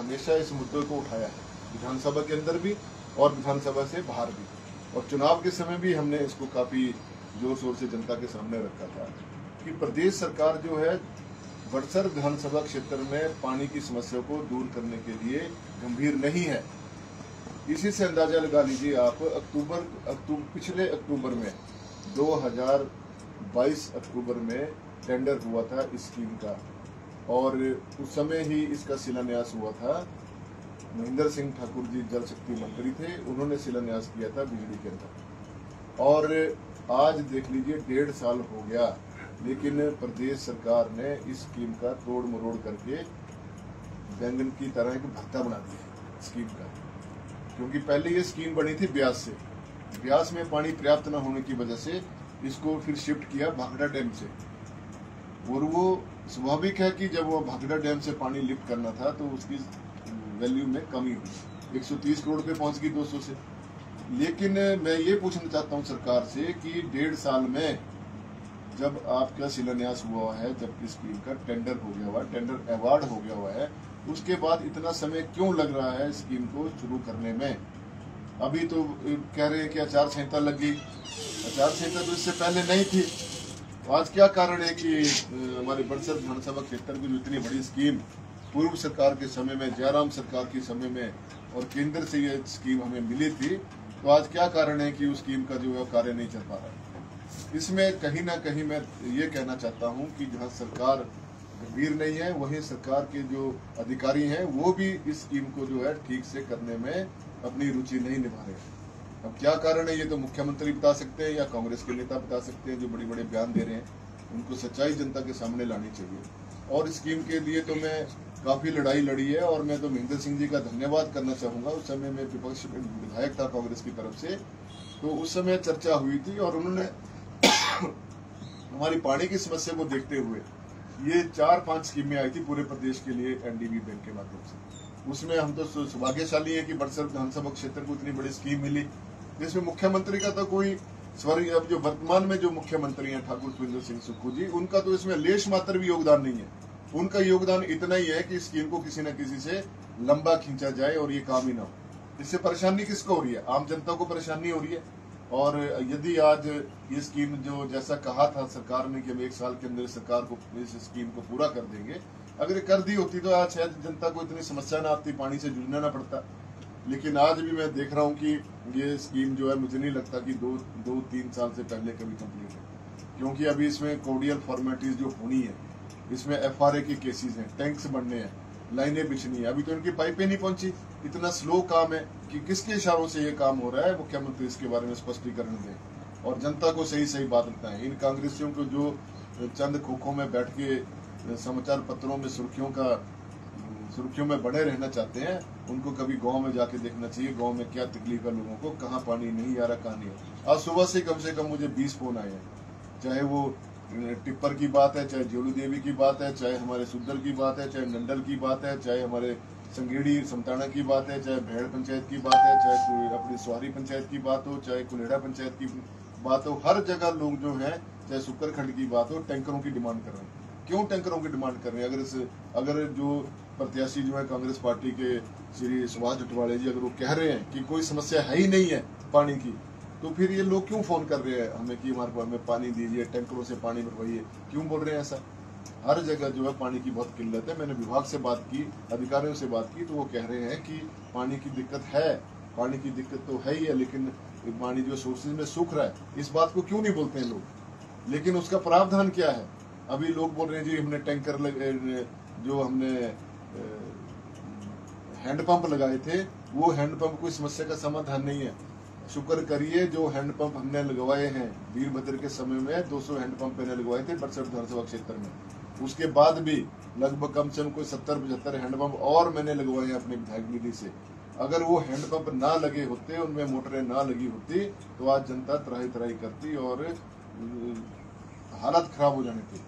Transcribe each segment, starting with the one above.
हमेशा इस मुद्दे को उठाया है, विधानसभा के अंदर भी और विधानसभा से बाहर भी, और चुनाव के समय भी हमने इसको काफी जोर शोर से जनता के सामने रखा था कि प्रदेश सरकार जो है बड़सर विधानसभा क्षेत्र में पानी की समस्या को दूर करने के लिए गंभीर नहीं है। इसी से अंदाजा लगा लीजिए आप, पिछले अक्टूबर में 2022 अक्टूबर में टेंडर हुआ था इस स्कीम का, और उस समय ही इसका शिलान्यास हुआ था। महेंद्र सिंह ठाकुर जी जल शक्ति मंत्री थे, उन्होंने शिलान्यास किया था बिजली के अंदर, और आज देख लीजिए 1.5 साल हो गया, लेकिन प्रदेश सरकार ने इस स्कीम का तोड़ मरोड़ करके बैंगन की तरह एक भत्ता बना दिया स्कीम का। क्योंकि पहले ये स्कीम बनी थी ब्यास से, ब्यास में पानी पर्याप्त न होने की वजह से इसको फिर शिफ्ट किया भाखड़ा डैम से, और वो स्वाभाविक है कि जब वो भाखड़ा डैम से पानी लिफ्ट करना था तो उसकी वैल्यू में कमी हुई, 130 करोड़ पे पहुंच गई 200 से। लेकिन मैं ये पूछना चाहता हूं सरकार से कि 1.5 साल में जब आपका शिलान्यास हुआ है, जब इस स्कीम का टेंडर हो गया हुआ है, टेंडर अवार्ड हो गया हुआ है, उसके बाद इतना समय क्यों लग रहा है स्कीम को शुरू करने में? अभी तो कह रहे हैं कि आचार संहिता लग गई, आचार संहिता तो इससे पहले नहीं थी। तो आज क्या कारण है कि हमारे बड़सर विधानसभा क्षेत्र की जो इतनी बड़ी स्कीम पूर्व सरकार के समय में, जयराम सरकार के समय में, और केंद्र से ये स्कीम हमें मिली थी, तो आज क्या कारण है कि उस स्कीम का जो है कार्य नहीं चल पा रहा है? इसमें कहीं ना कहीं मैं ये कहना चाहता हूं कि जहां सरकार गंभीर नहीं है, वहीं सरकार के जो अधिकारी हैं वो भी इस स्कीम को जो है ठीक से करने में अपनी रुचि नहीं निभा रहे हैं। अब क्या कारण है ये तो मुख्यमंत्री बता सकते हैं या कांग्रेस के नेता बता सकते हैं, जो बड़े बड़े बयान दे रहे हैं, उनको सच्चाई जनता के सामने लानी चाहिए। और स्कीम के लिए तो मैं काफी लड़ाई लड़ी है, और मैं तो महेंद्र सिंह जी का धन्यवाद करना चाहूंगा। उस समय मैं विपक्ष विधायक था कांग्रेस की तरफ से, तो उस समय चर्चा हुई थी और उन्होंने हमारी पानी की समस्या को देखते हुए ये 4-5 स्कीमें आई थी पूरे प्रदेश के लिए एनडीबी बैंक के माध्यम से। उसमें हम तो सौभाग्यशाली है कि बड़सर विधानसभा क्षेत्र को इतनी बड़ी स्कीम मिली, जिसमें मुख्यमंत्री का तो कोई अब जो वर्तमान में जो मुख्यमंत्री हैं ठाकुर सुखविंदर सिंह सुक्खू जी, उनका तो इसमें लेश मात्र भी योगदान नहीं है। उनका योगदान इतना ही है कि स्कीम को किसी न किसी से लंबा खींचा जाए और ये काम ही ना हो। इससे परेशानी किसको हो रही है? आम जनता को परेशानी हो रही है। और यदि आज ये स्कीम जो जैसा कहा था सरकार ने कि हम 1 साल के अंदर सरकार को इस स्कीम को पूरा कर देंगे, अगर कर दी होती तो आज शायद जनता को इतनी समस्या ना आती, पानी से जूझना ना पड़ता। लेकिन आज भी मैं देख रहा हूँ कि ये स्कीम जो है, मुझे नहीं लगता कि 2-3 साल से पहले कभी कंप्लीट है, क्योंकि अभी इसमें कोडियल फॉर्मेलिटीज जो होनी है, इसमें FRA के केसेस हैं, टैंक्स बनने हैं, लाइनें बिछनी है, अभी तो इनकी पाइपें नहीं पहुंची। इतना स्लो काम है कि किसके इशारों से ये काम हो रहा है, मुख्यमंत्री इसके बारे में स्पष्टीकरण दें और जनता को सही सही बात बताएं। इन कांग्रेसियों को जो चंद खोखों में बैठ के समाचार पत्रों में सुर्खियों में बने रहना चाहते हैं, उनको कभी गांव में जाके देखना चाहिए, गांव में क्या तकलीफ है लोगों को, कहाँ पानी नहीं आ रहा, कहाँ नहीं है। आज सुबह से कम मुझे 20 फोन आए हैं, चाहे वो टिप्पर की बात है, चाहे जोलू देवी की बात है, चाहे हमारे सुद्दल की बात है, चाहे नंडल की बात है, चाहे हमारे संगेड़ी समताना की बात है, चाहे भेड़ पंचायत की बात है, चाहे अपनी स्वारी पंचायत की बात हो, चाहे कुलेड़ा पंचायत की बात हो, हर जगह लोग जो है, चाहे सुक्करखंड की बात हो, टैंकरों की डिमांड कर रहे हैं। क्यों टैंकरों की डिमांड कर रहे हैं? अगर जो प्रत्याशी जो है कांग्रेस पार्टी के श्री सुभाष जटवाड़े जी, अगर वो कह रहे हैं कि कोई समस्या है ही नहीं है पानी की, तो फिर ये लोग क्यों फोन कर रहे हैं हमें कि हमें पानी दीजिए, टैंकरों से पानी भरवाइए? क्यों बोल रहे हैं ऐसा? हर जगह जो है पानी की बहुत किल्लत है। मैंने विभाग से बात की, अधिकारियों से बात की, तो वो कह रहे हैं कि पानी की दिक्कत है, पानी की दिक्कत तो है ही है, लेकिन पानी जो सोर्सेज में सूख रहा है, इस बात को क्यों नहीं बोलते हैं लोग? लेकिन उसका प्रावधान क्या है? अभी लोग बोल रहे हैं जी हमने टैंकर जो हमने हैंडपंप लगाए थे, वो हैंडपंप कोई समस्या का समाधान नहीं है। शुक्र करिए जो हैंडपंप हमने लगवाए हैं, वीरभद्र के समय में 200 हैंडपंप मैंने लगवाए थे बड़सर विधानसभा क्षेत्र में, उसके बाद भी लगभग कम से कम कोई 70-75 हैंडपंप और मैंने लगवाए हैं अपने विधायक निधि से। अगर वो हैंडपंप ना लगे होते, उनमें मोटरें ना लगी होती, तो आज जनता त्राही करती और हालात खराब हो जाने थे,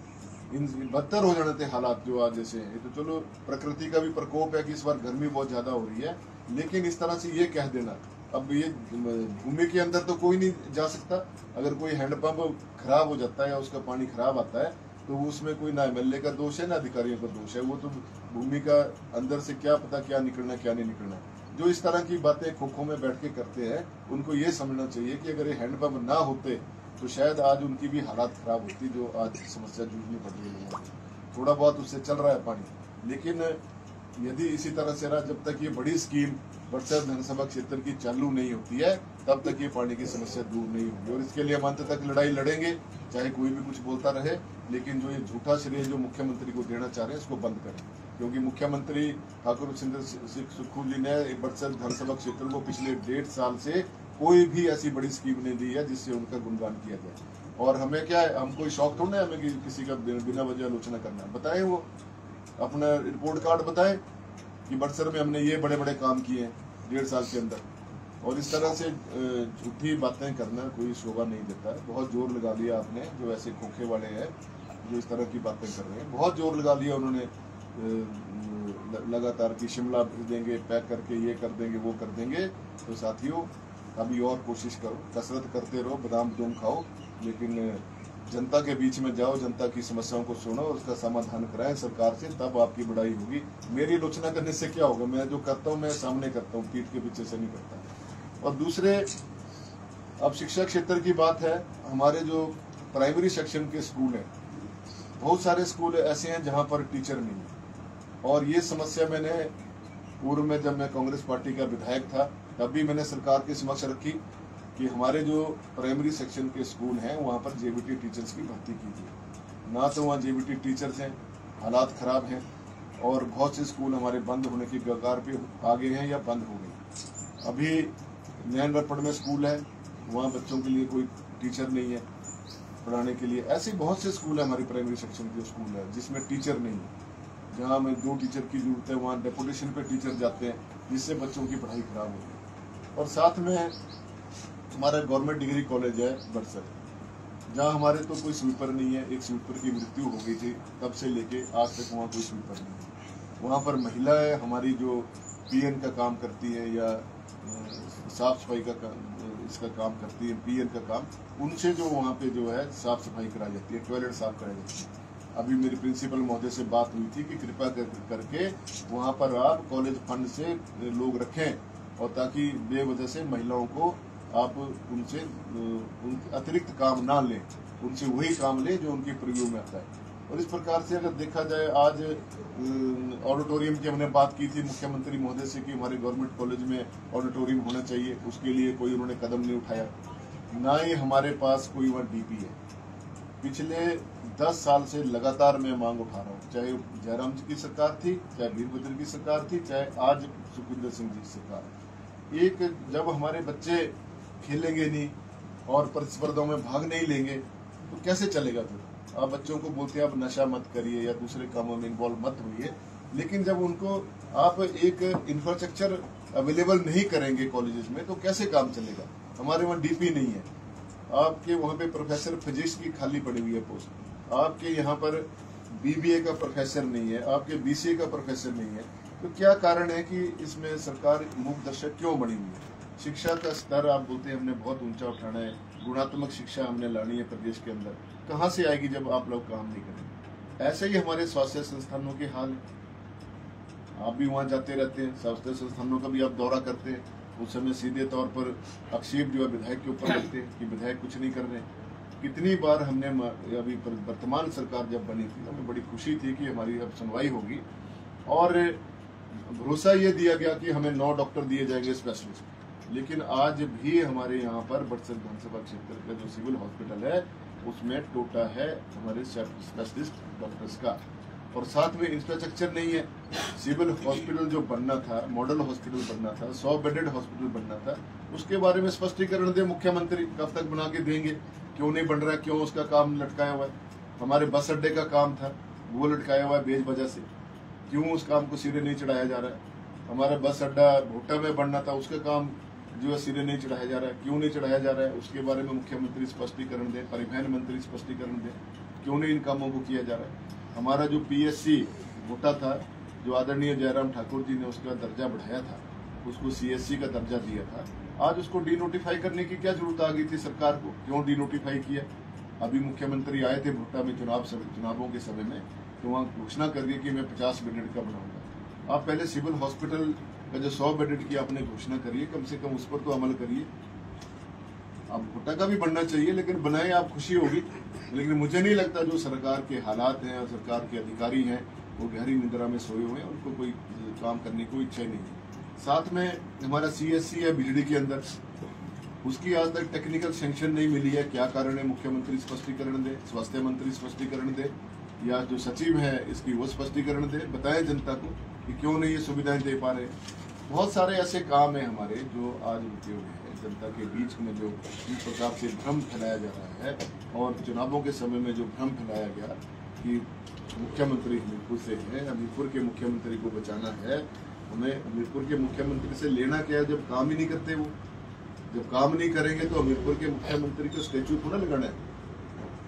बदतर हो जाने थे हालात जो आज जैसे हैं। तो चलो प्रकृति का भी प्रकोप है कि इस बार गर्मी बहुत ज्यादा हो रही है, लेकिन इस तरह से ये कह देना, अब ये भूमि के अंदर तो कोई नहीं जा सकता। अगर कोई हैंडपंप खराब हो जाता है या उसका पानी खराब आता है, तो उसमें कोई ना एमएलए का दोष है ना अधिकारियों का दोष है। वो तो भूमि का अंदर से क्या पता क्या निकलना क्या नहीं निकलना। जो इस तरह की बातें खो में बैठ के करते हैं, उनको ये समझना चाहिए कि अगर ये हैंडपंप ना होते तो शायद आज उनकी भी हालात खराब होती, जो आज समस्या जूझनी पड़ रही है लोगों को। थोड़ा बहुत उससे चल रहा है पानी, लेकिन यदि इसी तरह से रहा, जब तक ये बड़ी स्कीम बड़सर विधानसभा क्षेत्र की चालू नहीं होती है, तब तक ये पानी की समस्या दूर नहीं होगी। और इसके लिए हम अंत तक लड़ाई लड़ेंगे, चाहे कोई भी कुछ बोलता रहे। लेकिन जो ये झूठा श्रेय जो मुख्यमंत्री को देना चाह रहे हैं, इसको बंद करें। क्योंकि मुख्यमंत्री ठाकुर सुंदर सुक्खू जी ने बड़सर विधानसभा क्षेत्र को पिछले 1.5 साल से कोई भी ऐसी बड़ी स्कीम नहीं दी है जिससे उनका गुणगान किया जाए। और हमें क्या है, हम कोई शौक थोड़ा है हमें किसी का बिना वजह आलोचना करना। बताएं, वो अपना रिपोर्ट कार्ड बताएं कि बड़सर में हमने ये बड़े बड़े काम किए हैं 1.5 साल के अंदर। और इस तरह से झूठी बातें करना कोई शोभा नहीं देता है। बहुत जोर लगा लिया आपने, जो ऐसे खोखे वाले हैं जो इस तरह की बातें कर रहे हैं, बहुत जोर लगा लिया उन्होंने लगातार कि शिमला भेज देंगे, पैक करके ये कर देंगे वो कर देंगे। तो साथियों, अभी और कोशिश करो, कसरत करते रहो, बादाम दूम खाओ, लेकिन जनता के बीच में जाओ, जनता की समस्याओं को सुनो और उसका समाधान कराएं सरकार से, तब आपकी बढ़ाई होगी। मेरी आलोचना करने से क्या होगा? मैं जो करता हूँ मैं सामने करता हूँ, पीठ के पीछे से नहीं करता। और दूसरे, अब शिक्षा क्षेत्र की बात है, हमारे जो प्राइमरी सेक्शन के स्कूल हैं, बहुत सारे स्कूल ऐसे हैं जहाँ पर टीचर नहीं है। और ये समस्या मैंने पूर्व में, जब मैं कांग्रेस पार्टी का विधायक था, तब भी मैंने सरकार के समक्ष रखी कि हमारे जो प्राइमरी सेक्शन के स्कूल हैं वहाँ पर जेबीटी टीचर्स की भर्ती कीजिए। ना तो वहाँ जेबीटी टीचर्स हैं, हालात खराब हैं, और बहुत से स्कूल हमारे बंद होने की कगार पे आ गए हैं या बंद हो गए। अभी नैन रपड़ में स्कूल है, वहाँ बच्चों के लिए कोई टीचर नहीं है पढ़ाने के लिए। ऐसे बहुत से स्कूल है हमारे प्राइमरी सेक्शन के स्कूल है जिसमें टीचर नहीं है। जहाँ हमें 2 टीचर की जरूरत है, वहाँ डेपुटेशन पे टीचर जाते हैं, जिससे बच्चों की पढ़ाई खराब होती है। और साथ में हमारा गवर्नमेंट डिग्री कॉलेज है बड़सर, जहाँ हमारे तो कोई स्वीपर नहीं है। एक स्वीपर की मृत्यु हो गई थी, तब से लेके आज तक वहाँ कोई स्वीपर नहीं है। वहाँ पर महिलाएं हमारी जो पीएन का काम करती है या साफ सफाई का इसका काम करती है, पीएन का काम, उनसे जो वहाँ पे जो है साफ सफाई कराई जाती है, टॉयलेट साफ कराई जाती है। अभी मेरी प्रिंसिपल महोदय से बात हुई थी कि कृपया करके वहाँ पर आप कॉलेज फंड से लोग रखें, और ताकि बेवजह से महिलाओं को आप उनसे अतिरिक्त काम ना लें, उनसे वही काम लें जो उनके प्रयोग में आता है। और इस प्रकार से अगर देखा जाए, आज ऑडिटोरियम की हमने बात की थी मुख्यमंत्री महोदय से कि हमारे गवर्नमेंट कॉलेज में ऑडिटोरियम होना चाहिए, उसके लिए कोई उन्होंने कदम नहीं उठाया। ना ही हमारे पास कोई वहाँ डीपी है। पिछले 10 साल से लगातार मैं मांग उठा रहा हूँ, चाहे जयराम जी की सरकार थी, चाहे वीरभद्र की सरकार थी, चाहे आज सुखविंदर सिंह जी की सरकार। एक, जब हमारे बच्चे खेलेंगे नहीं और प्रतिस्पर्धाओं में भाग नहीं लेंगे तो कैसे चलेगा? फिर आप बच्चों को बोलते हैं आप नशा मत करिए या दूसरे कामों में इन्वॉल्व मत होइए, लेकिन जब उनको आप एक इंफ्रास्ट्रक्चर अवेलेबल नहीं करेंगे कॉलेजेस में, तो कैसे काम चलेगा? हमारे वहाँ डीपी नहीं है, आपके वहाँ पे प्रोफेसर फिजिक्स की खाली पड़ी हुई है पोस्ट, आपके यहाँ पर बीबीए का प्रोफेसर नहीं है, आपके बीसीए का प्रोफेसर नहीं है। तो क्या कारण है कि इसमें सरकार मूक दर्शक क्यों बनी हुई है? शिक्षा का स्तर आप बोलते हैं हमने बहुत ऊंचा उठाना है, गुणात्मक शिक्षा हमने लानी है प्रदेश के अंदर, कहाँ से आएगी जब आप लोग काम नहीं करेंगे? ऐसे ही हमारे स्वास्थ्य संस्थानों के हाल, आप भी वहाँ जाते रहते हैं, स्वास्थ्य संस्थानों का भी आप दौरा करते हैं, उस समय सीधे तौर पर आक्षेप जो है विधायक के ऊपर लगते हैं कि विधायक कुछ नहीं कर रहे। कितनी बार हमने, अभी वर्तमान सरकार जब बनी थी, हमें बड़ी खुशी थी कि हमारी अब सुनवाई होगी, और भरोसा ये दिया गया कि हमें 9 डॉक्टर दिए जाएंगे स्पेशलिस्ट। लेकिन आज भी हमारे यहाँ पर बड़सर विधानसभा क्षेत्र का जो सिविल हॉस्पिटल है उसमें टोटा है हमारे स्पेशलिस्ट डॉक्टर्स का, और साथ में इंफ्रास्ट्रक्चर नहीं है। सिविल हॉस्पिटल जो बनना था, मॉडल हॉस्पिटल बनना था, 100 बेडेड हॉस्पिटल बनना था, उसके बारे में स्पष्टीकरण दे मुख्यमंत्री, कब तक बना के देंगे? क्यों नहीं बन रहा है? क्यों उसका काम लटकाया हुआ है? हमारे बस अड्डे का काम था, वो लटकाया हुआ है बेज वजह से, क्यों उस काम को सिरे नहीं चढ़ाया जा रहा है? हमारा बस अड्डा भोटा में बनना था, उसका काम जो है सिरे नहीं चढ़ाया जा रहा है, क्यों नहीं चढ़ाया जा रहा है? उसके बारे में मुख्यमंत्री स्पष्टीकरण दें, परिवहन मंत्री स्पष्टीकरण दें, क्यों नहीं इन कामों को किया जा रहा है? हमारा जो पीएससी भोटा था, जो आदरणीय जयराम ठाकुर जी ने उसका दर्जा बढ़ाया था, उसको सीएससी का दर्जा दिया था, आज उसको डीनोटिफाई करने की क्या जरूरत आ गई थी सरकार को? क्यों डीनोटिफाई किया? अभी मुख्यमंत्री आए थे भुट्टा में चुनावों के समय में, तो वहाँ घोषणा कर दी कि मैं 50 बेडेड का बनाऊंगा। आप पहले सिविल हॉस्पिटल का जो 100 बेडेड की आपने घोषणा करिए, कम से कम उस पर तो अमल करिए। अब भुट्टा का भी बनना चाहिए, लेकिन बनाए आप खुशी होगी। लेकिन मुझे नहीं लगता जो सरकार के हालात हैं और सरकार के अधिकारी हैं वो गहरी निद्रा में सोए हुए हैं, उनको कोई काम करने की इच्छा ही नहीं है। साथ में हमारा CSC है बिजली के अंदर, उसकी आज तक टेक्निकल सैंक्शन नहीं मिली है। क्या कारण है? मुख्यमंत्री स्पष्टीकरण दे, स्वास्थ्य मंत्री स्पष्टीकरण दे, या जो सचिव है इसकी वो स्पष्टीकरण दे, बताएं जनता को कि क्यों नहीं ये सुविधाएं दे पा रहे। बहुत सारे ऐसे काम है हमारे जो आज रुके हुए हैं जनता के बीच में, जो इस प्रकार से भ्रम फैलाया जा रहा है। और चुनावों के समय में जो भ्रम फैलाया गया कि मुख्यमंत्री हमीरपुर से है, हमीरपुर के मुख्यमंत्री को बचाना है, हमें हमीरपुर के मुख्यमंत्री से लेना क्या है जब काम ही नहीं करते। वो जब काम नहीं करेंगे तो हमीरपुर के मुख्यमंत्री को स्टेचू थोड़ा लगाना है,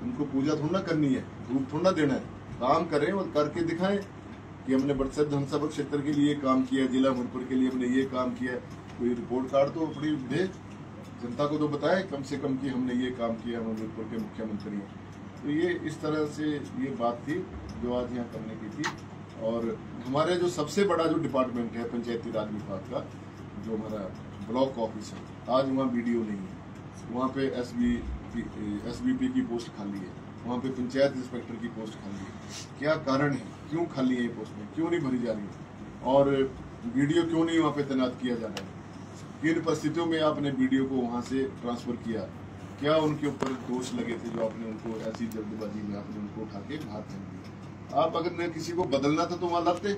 उनको पूजा थोड़ा करनी है, धूप थोड़ा देना है। काम करें और करके दिखाएं कि हमने बड़सर विधानसभा क्षेत्र के लिए काम किया, जिला हमीरपुर के लिए हमने ये काम किया। कोई रिपोर्ट कार्ड तो अपनी दे, जनता को तो बताए कम से कम कि हमने ये काम किया, हम हमीरपुर के मुख्यमंत्री हैं। तो ये इस तरह से ये बात थी जो आज यहाँ करने की थी। और हमारे जो सबसे बड़ा जो डिपार्टमेंट है पंचायती राज विभाग का, जो हमारा ब्लॉक ऑफिस है, आज वहाँ BDO नहीं है, वहाँ पे SVP की पोस्ट खाली है, वहाँ पे पंचायत इंस्पेक्टर की पोस्ट खाली है। क्या कारण है, क्यों खाली है ये पोस्टें, क्यों नहीं भरी जा रही है? और BDO क्यों नहीं वहाँ पे तैनात किया जा रहा है? किन परिस्थितियों में आपने BDO को वहाँ से ट्रांसफर किया? क्या उनके ऊपर दोष लगे थे जो आपने उनको ऐसी जल्दबाजी में आपने उनको उठा के बाहर फेंक दिया? आप अगर किसी को बदलना था तो वहाँ लाते,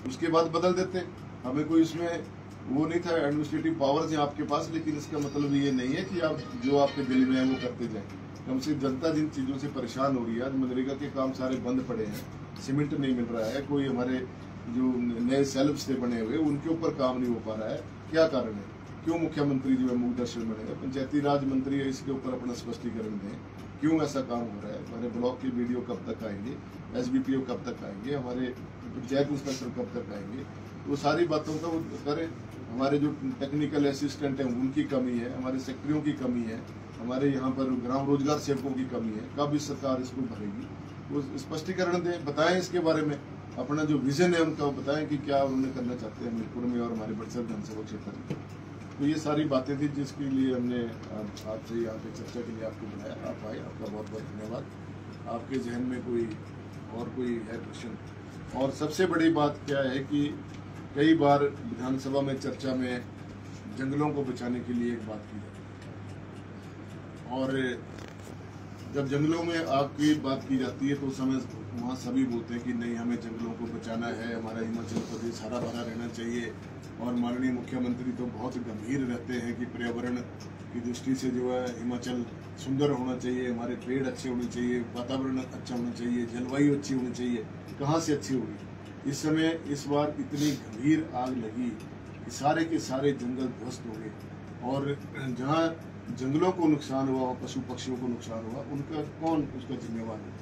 उसके बाद बदल देते। हमें कोई इसमें वो नहीं था, एडमिनिस्ट्रेटिव पावर्स हैं आपके पास, लेकिन इसका मतलब ये नहीं है कि आप जो आपके दिल में है वो करते जाएं। कम से जनता जिन चीज़ों से परेशान हो रही है, आज मनरेगा के काम सारे बंद पड़े हैं, सीमेंट नहीं मिल रहा है, कोई हमारे जो नए सेल्फ से बने हुए उनके ऊपर काम नहीं हो पा रहा है। क्या कारण है? क्यों मुख्यमंत्री जो है मुखदर्शन बनेगा? पंचायती राज मंत्री है, इसके ऊपर अपना स्पष्टीकरण दें, क्यों ऐसा काम हो रहा है? हमारे ब्लॉक के BDO कब तक आएंगे, SBPO कब तक आएंगे, हमारे पंचायत इंस्पेक्टर कब तक आएंगे? वो सारी बातों का वो करें। हमारे जो टेक्निकल असिस्टेंट हैं उनकी कमी है, हमारे सेक्रेटरियों की कमी है, हमारे यहाँ पर ग्राम रोजगार सेवकों की कमी है। कब इस सरकार इसको भरेगी? वो स्पष्टीकरण दें, बताएं इसके बारे में, अपना जो विजन है उनका बताएं कि क्या उन्होंने करना चाहते हैं हमीरपुर में और हमारे बड़सर विधानसभा क्षेत्र में। तो ये सारी बातें थी जिसके लिए हमने आपसे यहाँ पे चर्चा के लिए आपको बुलाया। आप आए, आपका बहुत बहुत धन्यवाद। आपके जहन में कोई है क्वेश्चन? और सबसे बड़ी बात क्या है कि कई बार विधानसभा में चर्चा में जंगलों को बचाने के लिए एक बात की जाती है, और जब जंगलों में आग की बात की जाती है तो उस समय वहाँ सभी बोलते हैं कि नहीं, हमें जंगलों को बचाना है, हमारा हिमाचल प्रदेश हरा भरा रहना चाहिए। और माननीय मुख्यमंत्री तो बहुत गंभीर रहते हैं कि पर्यावरण की दृष्टि से जो है हिमाचल सुंदर होना चाहिए, हमारे पेड़ अच्छे होने चाहिए, वातावरण अच्छा होना चाहिए, जलवायु अच्छी होनी चाहिए। कहाँ से अच्छी होगी? इस समय इस बार इतनी गंभीर आग लगी कि सारे के सारे जंगल ध्वस्त हो गए, और जहाँ जंगलों को नुकसान हुआ, पशु पक्षियों को नुकसान हुआ, उनका कौन उसका जिम्मेवार है?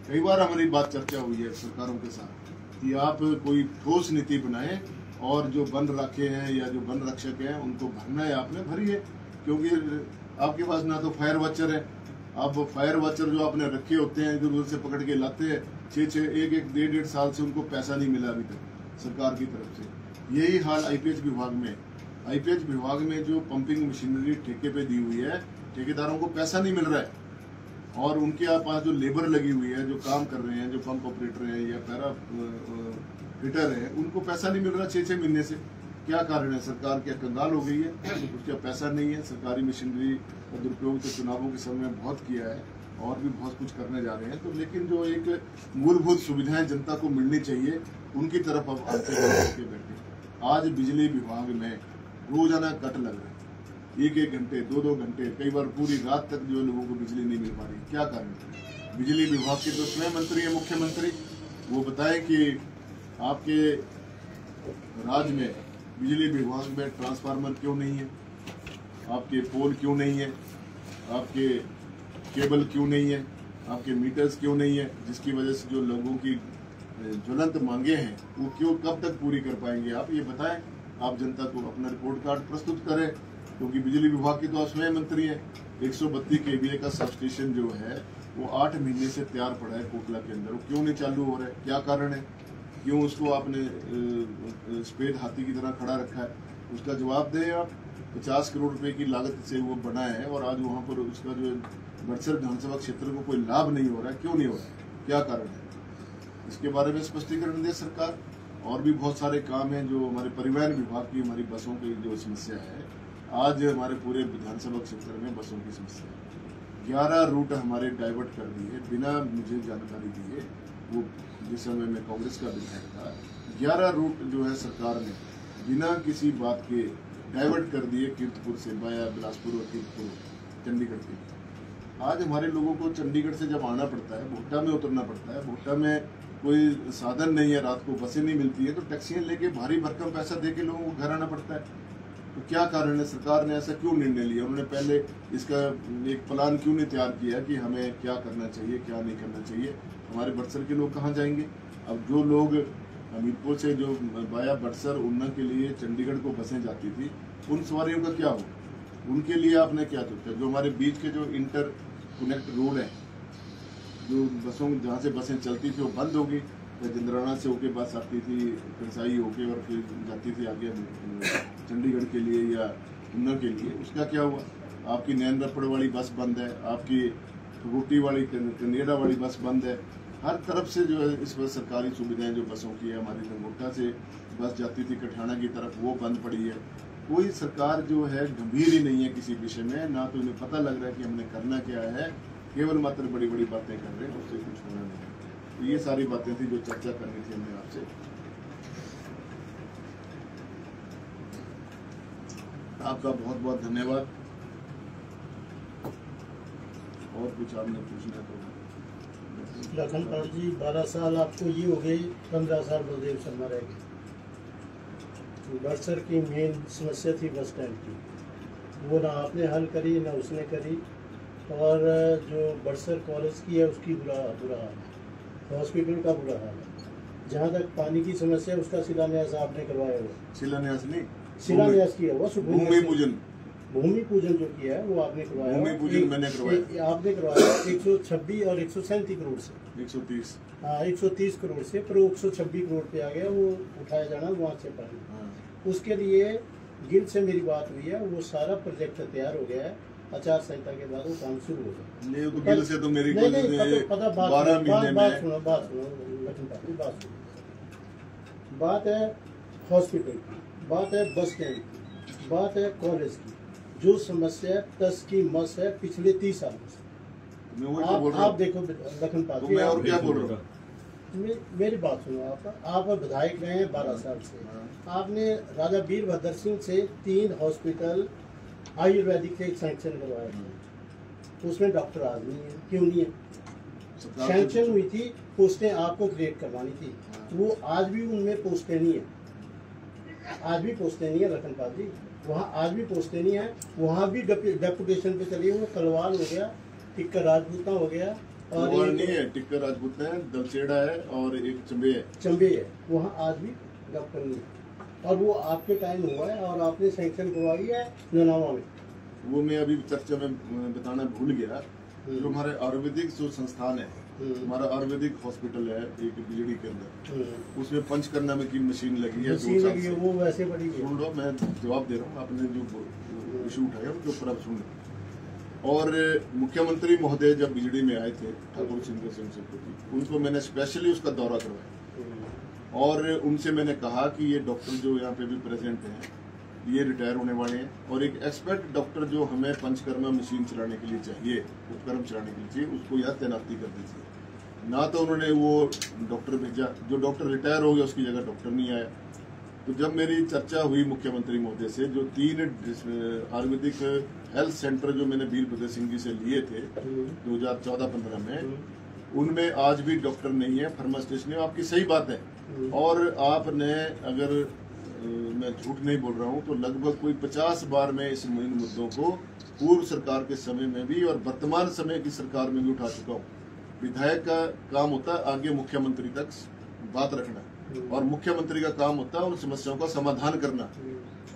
कई बार हमारी बात चर्चा हुई है सरकारों के साथ कि आप कोई ठोस नीति बनाएं और जो वन राखे हैं या जो वन रक्षक हैं उनको भरना है, आपने भरिए। क्योंकि आपके पास ना तो फायर वॉचर है, आप फायर वॉचर जो आपने रखे होते हैं इधर उधर से पकड़ के लाते हैं, 1.5 साल से उनको पैसा नहीं मिला अभी तक सरकार की तरफ से। यही हाल IPH विभाग में। IPH विभाग में जो पंपिंग मशीनरी ठेके पे दी हुई है, ठेकेदारों को पैसा नहीं मिल रहा है, और उनके पास जो लेबर लगी हुई है, जो काम कर रहे हैं, जो पंप ऑपरेटर हैं या पैरा फिटर है, उनको पैसा नहीं मिल रहा 6 महीने से। क्या कारण है? सरकार क्या कंगाल हो गई है? उसका पैसा नहीं है। सरकारी मशीनरी का दुरुपयोग तो चुनावों के समय में बहुत किया है, और भी बहुत कुछ करने जा रहे हैं। तो लेकिन जो एक मूलभूत सुविधाएं जनता को मिलनी चाहिए, उनकी तरफ अब आते के बैठे। आज बिजली विभाग में रोजाना कट लग रहा है, 1 घंटे 2 घंटे, कई बार पूरी रात तक जो लोगों को बिजली नहीं मिल पा रही। क्या कारण है? बिजली विभाग के तो स्वयं मंत्री है मुख्यमंत्री, वो बताए कि आपके राज्य में बिजली विभाग में ट्रांसफार्मर क्यों नहीं है, आपके पोल क्यों नहीं है, आपके केबल क्यों नहीं है, आपके मीटर्स क्यों नहीं है, जिसकी वजह से जो लोगों की ज्वलंत मांगे हैं वो क्यों कब तक पूरी कर पाएंगे? आप ये बताएं। आप जनता को अपना रिपोर्ट कार्ड प्रस्तुत करें, क्योंकि बिजली विभाग के तो आप स्वयं मंत्री हैं। 132 kVA का सब स्टेशन जो है वो 8 महीने से तैयार पड़ा है कोटला के अंदर, वो क्यों नहीं चालू हो रहा है, क्या कारण है, क्यों उसको आपने सफेद हाथी की तरह खड़ा रखा है, उसका जवाब दें आप। 50 करोड़ रुपए की लागत से वो बना है और आज वहाँ पर उसका जो बड़सर विधानसभा क्षेत्र को कोई लाभ नहीं हो रहा है, क्यों नहीं हो रहा है, क्या कारण है, इसके बारे में स्पष्टीकरण दे सरकार। और भी बहुत सारे काम हैं जो हमारे परिवहन विभाग की, हमारी बसों की जो समस्या है, आज हमारे पूरे विधानसभा क्षेत्र में बसों की समस्या है। 11 रूट हमारे डाइवर्ट कर दिए बिना मुझे जानकारी दिए, वो जिस समय में कांग्रेस का विधायक था, 11 रूट जो है सरकार ने बिना किसी बात के डाइवर्ट कर दिए कीर्तपुर से वाया बिलासपुर और कीर्तपुर चंडीगढ़ के लिए। आज हमारे लोगों को चंडीगढ़ से जब आना पड़ता है, भोटा में उतरना पड़ता है, भोटा में कोई साधन नहीं है, रात को बसें नहीं मिलती है, तो टैक्सियां लेके भारी भरकम पैसा दे के लोगों को घर आना पड़ता है। तो क्या कारण है, सरकार ने ऐसा क्यों निर्णय लिया, उन्होंने पहले इसका एक प्लान क्यों नहीं तैयार किया कि हमें क्या करना चाहिए क्या नहीं करना चाहिए। हमारे बड़सर के लोग कहाँ जाएंगे। अब जो लोग हमीरपुर से जो वाया बड़सर उन्ना के लिए चंडीगढ़ को बसें जाती थी, उन सवारियों का क्या हो, उनके लिए आपने क्या सोचा। जो हमारे बीच के जो इंटर कनेक्ट रोड है, जो बसों जहाँ से बसें चलती थी वो बंद होगी, जिंद्राना से होके बस आती थी, कंसाई होके और फिर जाती थी आगे चंडीगढ़ के लिए या उन्ना के लिए, उसका क्या हुआ। आपकी नैन रपड़ वाली बस बंद है, आपकी रोटी वाली कनेडा वाली बस बंद है, हर तरफ से जो है इस वक्त सरकारी सुविधाएं जो बसों की है, हमारी गंगोटा से बस जाती थी कठाना की तरफ, वो बंद पड़ी है। कोई सरकार जो है गंभीर ही नहीं है किसी विषय में, ना तो उन्हें पता लग रहा है कि हमने करना क्या है, केवल मात्र बड़ी बड़ी बातें कर रहे हैं, उससे कुछ होना नहीं। तो ये सारी बातें थी जो चर्चा करनी थी हमने आपसे। आपका बहुत बहुत धन्यवाद। और कुछ आपने पूछना तो। लखनपाल जी, 12 साल आपको ये हो गए, 15 साल बलदेव शर्मा रह गए। बड़सर की मेन समस्या थी बस स्टैंड की, वो ना आपने हल करी ना उसने करी। और जो बड़सर कॉलेज की है उसकी बुरा हाल है, हॉस्पिटल का बुरा हाल है। जहाँ तक पानी की समस्या, उसका शिलान्यास आपने करवाया हुआ। शिलान्यास नहीं, शिलान्यास किया हुआ, भूमि पूजन जो किया है वो आपने करवाया। भूमि पूजन मैंने करवाया, आपने करवाया 126 और 137 करोड़ से, 130 130 करोड़ से, पर 126 करोड़ पे आ गया। वो उठाया जाना वहाँ से पानी, उसके लिए गिल से मेरी बात हुई है, वो सारा प्रोजेक्ट तैयार हो गया है। आचार संहिता के बाद वो काम शुरू हो गया। नहीं, तो गिल से तो मेरी नहीं, पता बात है हॉस्पिटल की, बात है बस स्टैंड की, बात है कॉलेज की। जो समस्या तस की मस है पिछले 30 सालों से। आप देखो लखनपाल जी, मैं और क्या बोल रहा हूँ, मेरी बात सुनो। आप विधायक रहे हैं 12 साल से, आपने राजा वीरभद्र सिंह से 3 हॉस्पिटल आयुर्वेदिक के सैंक्शन करवाए थे, उसमें डॉक्टर आज नहीं है। क्यों नहीं है? सैंक्शन हुई थी, पोस्टें आपको क्रिएट करवानी थी, वो आज भी उनमें पोस्टें नहीं है, आज भी पोस्टें नहीं है लखनपाल जी, वहाँ आज भी पोस्टें नहीं है। वहाँ भी डेपुटेशन पे चली, वो कलवाल हो गया, टिक्कर राजपूता हो गया, और नहीं है टिक्कर राजपूत है, दलसेड़ा है और एक चंबे है, वहाँ आज भी डॉक्टर नहीं है। और वो आपके टाइम हुआ है और आपने सैंक्शन करवाई है ननावा में। वो मैं अभी चर्चा में बताना भूल गया। जो हमारे आयुर्वेदिक जो संस्थान है, हमारा आयुर्वेदिक हॉस्पिटल है एक बिजड़ी के अंदर, उसमें पंचकर्मा में की मशीन लगी है, 2 साल से। वो वैसे बड़ी सुन लो, मैं जवाब दे रहा हूँ, आपने जो इशू उठाया उनके ऊपर आप सुन लो। और मुख्यमंत्री महोदय जब बिजड़ी में आए थे, ठाकुर सिंह सेनापति, उनको मैंने स्पेशली उसका दौरा करवाया और उनसे मैंने कहा कि ये डॉक्टर जो यहाँ पे भी प्रेजेंट हैं, ये रिटायर होने वाले हैं, और एक एक्सपर्ट डॉक्टर जो हमें पंचकर्मा मशीन चलाने के लिए चाहिए, उपकरण चलाने के लिए चाहिए, उसको यहाँ तैनाती कर दीजिए। ना तो उन्होंने वो डॉक्टर भेजा, जो डॉक्टर रिटायर हो गया उसकी जगह डॉक्टर नहीं आया। तो जब मेरी चर्चा हुई मुख्यमंत्री महोदय से, जो 3 आयुर्वेदिक हेल्थ सेंटर जो मैंने वीरभद्र सिंह जी से लिए थे 2014-15 में, उनमें आज भी डॉक्टर नहीं है, फार्मासिस्ट नहीं। आपकी सही बात है, और आपने, अगर मैं झूठ नहीं बोल रहा हूँ, तो लगभग कोई 50 बार मैं इस मुद्दों को पूर्व सरकार के समय में भी और वर्तमान समय की सरकार में भी उठा चुका हूँ। विधायक का काम होता है आगे मुख्यमंत्री तक बात रखना, और मुख्यमंत्री का काम होता है उन समस्याओं का समाधान करना।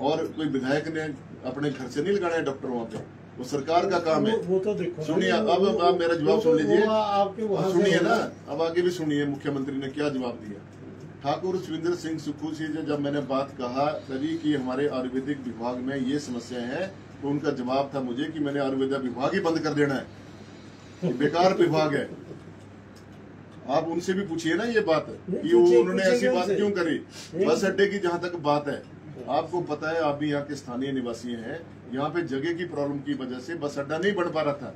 और कोई विधायक ने अपने घर से नहीं लगाना है डॉक्टर वहाँ पे, वो सरकार का काम है। वो तो देखो, सुनिए, अब आप मेरा जवाब सुन लीजिए, आपके वहाँ सुनिए ना, अब आगे भी सुनिए मुख्यमंत्री ने क्या जवाब दिया। ठाकुर सुविंदर सिंह सुक्खू से जब मैंने बात कहा तभी कि हमारे आयुर्वेदिक विभाग में ये समस्या है, तो उनका जवाब था मुझे कि मैंने आयुर्वेदा विभाग ही बंद कर देना है, ये बेकार विभाग है। आप उनसे भी पूछिए ना ये बात कि उन्होंने ऐसी बात क्यों करी। बस अड्डे की जहां तक बात है, आपको पता है, आप भी यहाँ के स्थानीय निवासी हैं, यहाँ पे जगह की प्रॉब्लम की वजह से बस अड्डा नहीं बन पा रहा था।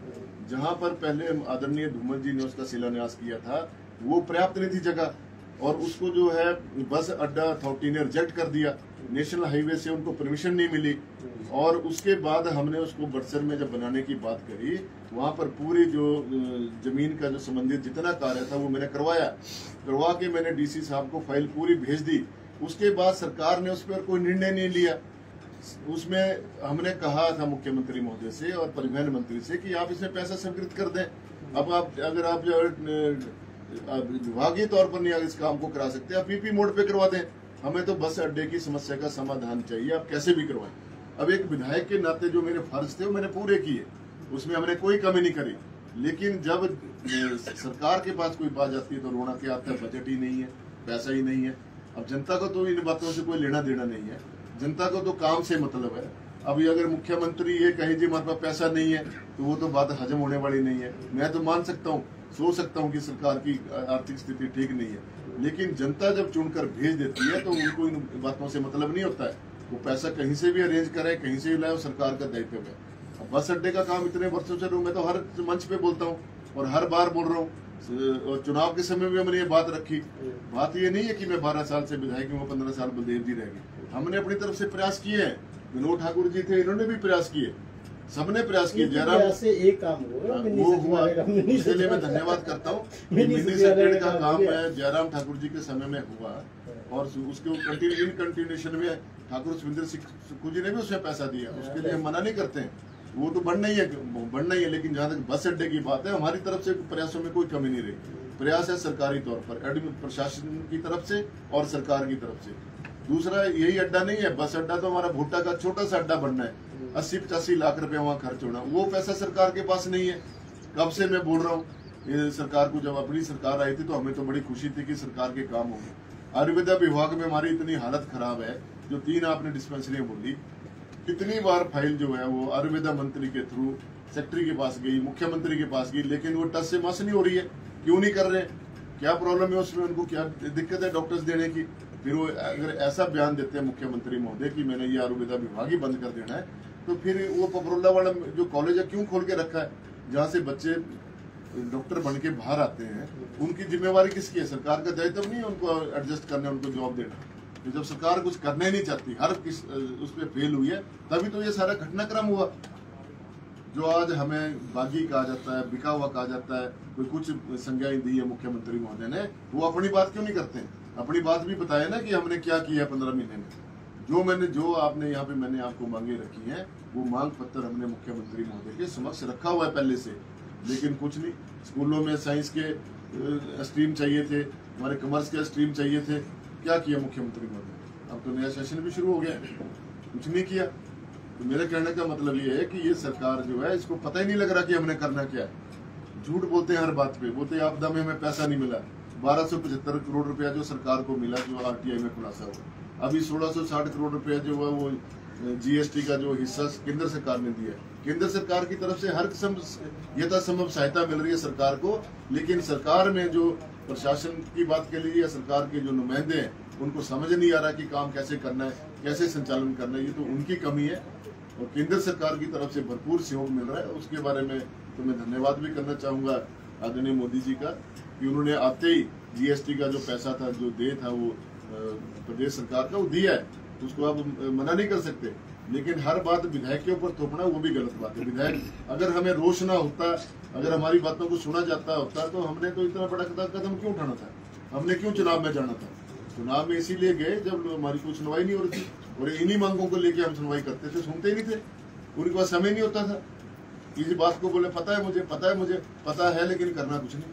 जहाँ पर पहले आदरणीय धूमल जी ने उसका शिलान्यास किया था वो पर्याप्त नहीं थी जगह, और उसको जो है बस अड्डा अथॉरिटी ने रिजेक्ट कर दिया। नेशनल हाईवे से उनको परमिशन नहीं मिली, और उसके बाद हमने उसको बड़सर में जब बनाने की बात करी, वहां पर पूरी जो जमीन का जो संबंधित जितना कार्य था वो मैंने करवा के मैंने डीसी साहब को फाइल पूरी भेज दी। उसके बाद सरकार ने उस पर कोई निर्णय नहीं लिया। उसमें हमने कहा था मुख्यमंत्री महोदय से और परिवहन मंत्री से कि आप इसमें पैसा स्वीकृत कर दें। अब आप अगर आप विभागीय तौर पर नहीं इस काम को करा सकते, आप पीपी मोड पे करवा दें। हमें तो बस अड्डे की समस्या का समाधान चाहिए, आप कैसे भी करवाएं। अब एक विधायक के नाते जो मेरे फर्ज थे वो मैंने पूरे किए, उसमें हमने कोई कमी नहीं करी। लेकिन जब सरकार के पास कोई बात जाती है तो रोना क्या आता है, बजट ही नहीं है, पैसा ही नहीं है। अब जनता को तो इन बातों से कोई लेना देना नहीं है, जनता को तो काम से मतलब है। अभी अगर मुख्यमंत्री ये कहे जी हमारे पास पैसा नहीं है, तो वो तो बात हजम होने वाली नहीं है। मैं तो मान सकता हूँ, सोच सकता हूँ कि सरकार की आर्थिक स्थिति ठीक नहीं है, लेकिन जनता जब चुनकर भेज देती है तो उनको इन बातों से मतलब नहीं होता है। वो पैसा कहीं से भी अरेंज करे, कहीं से भी लाए, सरकार का दायित्व है। अब बस अड्डे का काम इतने वर्षों से मैं तो हर मंच पे बोलता हूँ और हर बार बोल रहा हूँ, और चुनाव के समय में मैंने ये बात रखी। बात ये नहीं है कि मैं 12 साल से विधायक हूँ, 15 साल बलदेव जी रह गए। हमने अपनी तरफ से प्रयास किए हैं, विनोद ठाकुर जी थे, इन्होंने भी प्रयास किए, सबने प्रयास किए। जयराम से एक काम वो हुआ, इसलिए मैं धन्यवाद करता हूँ। मिनी सेक्रेटरी का काम है जयराम ठाकुर जी के समय में हुआ, और उसके कंटिन्यूएशन में ठाकुर सुविंदर सिंह सुक्खू जी ने भी उसमें पैसा दिया। उसके लिए हम मना नहीं करते हैं, वो तो बढ़ना ही है। लेकिन जहाँ तक बस अड्डे की बात है, हमारी तरफ से प्रयासों में कोई कमी नहीं रही। प्रयास है सरकारी तौर पर, प्रशासन की तरफ से और सरकार की तरफ से। दूसरा यही अड्डा नहीं है, बस अड्डा तो हमारा भुट्टा का छोटा सा अड्डा बनना है, 80-85 लाख रुपए वहाँ खर्च होना, वो पैसा सरकार के पास नहीं है। कब से मैं बोल रहा हूँ, ये सरकार को जब अपनी सरकार आई थी तो हमें तो बड़ी खुशी थी कि सरकार के काम होंगे। आयुर्वेदा विभाग में हमारी इतनी हालत खराब है, जो 3 आपने डिस्पेंसरियां बोली, कितनी बार फाइल जो है वो आयुर्वेदा मंत्री के थ्रू सेक्रेटरी के पास गई, मुख्यमंत्री के पास गई, लेकिन वो टस से मस नहीं हो रही है। क्यों नहीं कर रहे, क्या प्रॉब्लम है उसमें, उनको क्या दिक्कत है डॉक्टर्स देने की। फिर वो अगर ऐसा बयान देते हैं मुख्यमंत्री महोदय कि मैंने ये आयुर्वेदा विभाग ही बंद कर देना है, तो फिर वो पपरोला वाला जो कॉलेज है क्यों खोल के रखा है, जहाँ से बच्चे डॉक्टर बन के बाहर आते हैं। उनकी जिम्मेवारी किसकी है, सरकार का दायित्व नहीं है उनको एडजस्ट करना, उनको जॉब देना। तो जब सरकार कुछ करना ही नहीं चाहती, हर किस उस पर फेल हुई है, तभी तो ये सारा घटनाक्रम हुआ। जो आज हमें बागी कहा जाता है, बिका हुआ कहा जाता है, कोई कुछ संज्ञाएं दी है मुख्यमंत्री महोदय ने, वो अपनी बात क्यों नहीं करते। अपनी बात भी बताया ना कि हमने क्या किया 15 महीने में। जो आपने यहाँ पे मैंने आपको मांगे रखी हैं, वो मांग पत्र हमने मुख्यमंत्री महोदय के समक्ष रखा हुआ है पहले से, लेकिन कुछ नहीं। स्कूलों में साइंस के स्ट्रीम चाहिए थे, हमारे कॉमर्स के स्ट्रीम चाहिए थे, क्या किया मुख्यमंत्री महोदय। अब तो नया सेशन भी शुरू हो गया, कुछ नहीं किया। तो मेरे कहने का मतलब ये है कि ये सरकार जो है, इसको पता ही नहीं लग रहा कि हमने करना क्या है। झूठ बोलते हैं हर बात पे, बोलते हैं आपदा में हमें पैसा नहीं मिला। 1275 करोड़ रुपया जो सरकार को मिला, जो आरटीआई में खुलासा हुआ। अभी 1660 करोड़ रुपया जो है वो जीएसटी का जो हिस्सा केंद्र सरकार ने दिया। केंद्र सरकार की तरफ से हर किस्म यथासंभव सहायता मिल रही है सरकार को, लेकिन सरकार में जो प्रशासन की बात के लिए या सरकार के जो नुमाइंदे हैं, उनको समझ नहीं आ रहा कि काम कैसे करना है, कैसे संचालन करना है। ये तो उनकी कमी है, और केंद्र सरकार की तरफ से भरपूर सहयोग मिल रहा है। उसके बारे में तो मैं धन्यवाद भी करना चाहूंगा आदरणीय मोदी जी का, कि उन्होंने आते ही जीएसटी का जो पैसा था, जो दे था, वो प्रदेश सरकार का वो दिया है, तो उसको आप मना नहीं कर सकते। लेकिन हर बात विधायक के ऊपर थोपना वो भी गलत बात है। विधायक अगर हमें रोष ना होता, अगर हमारी बातों को सुना जाता होता, तो हमने तो इतना बड़ा कदम क्यों उठाना था, हमने क्यों चुनाव में जाना था। चुनाव में इसीलिए गए जब हमारी कोई सुनवाई नहीं हो रही थी, और इन्हीं मांगों को लेके हम सुनवाई करते थे, सुनते ही नहीं थे, उनके पास समय नहीं होता था। किसी बात को बोले पता है मुझे, पता है, लेकिन करना कुछ नहीं।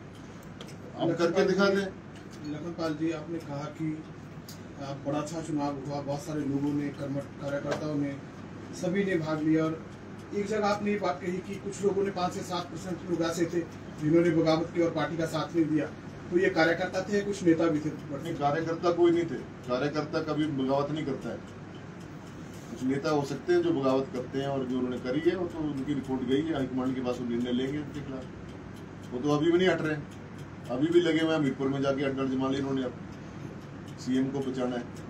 हम करके दिखा दें। लखनपाल जी, आपने कहा कि बड़ा अच्छा चुनाव हुआ, बहुत सारे लोगों ने, कार्यकर्ताओं ने, सभी ने भाग लिया, और एक जगह आपने ये बात कही कि कुछ लोगों ने 5 से 7% लोग ऐसे थे जिन्होंने बगावत की और पार्टी का साथ नहीं दिया, तो ये कार्यकर्ता थे, कुछ नेता भी थे? नहीं, कार्यकर्ता कोई नहीं थे। कार्यकर्ता कभी बगावत नहीं करता है। कुछ नेता हो सकते हैं जो बगावत करते हैं, और जो उन्होंने करी है वो तो उनकी रिपोर्ट गई है हाईकमांड के पास, वो निर्णय लेंगे उनके खिलाफ। वो तो अभी भी नहीं हट रहे हैं, अभी भी लगे हुए हैं हमीरपुर में जाके अड्डा जमा लिया इन्होंने। अब सीएम को बचाना है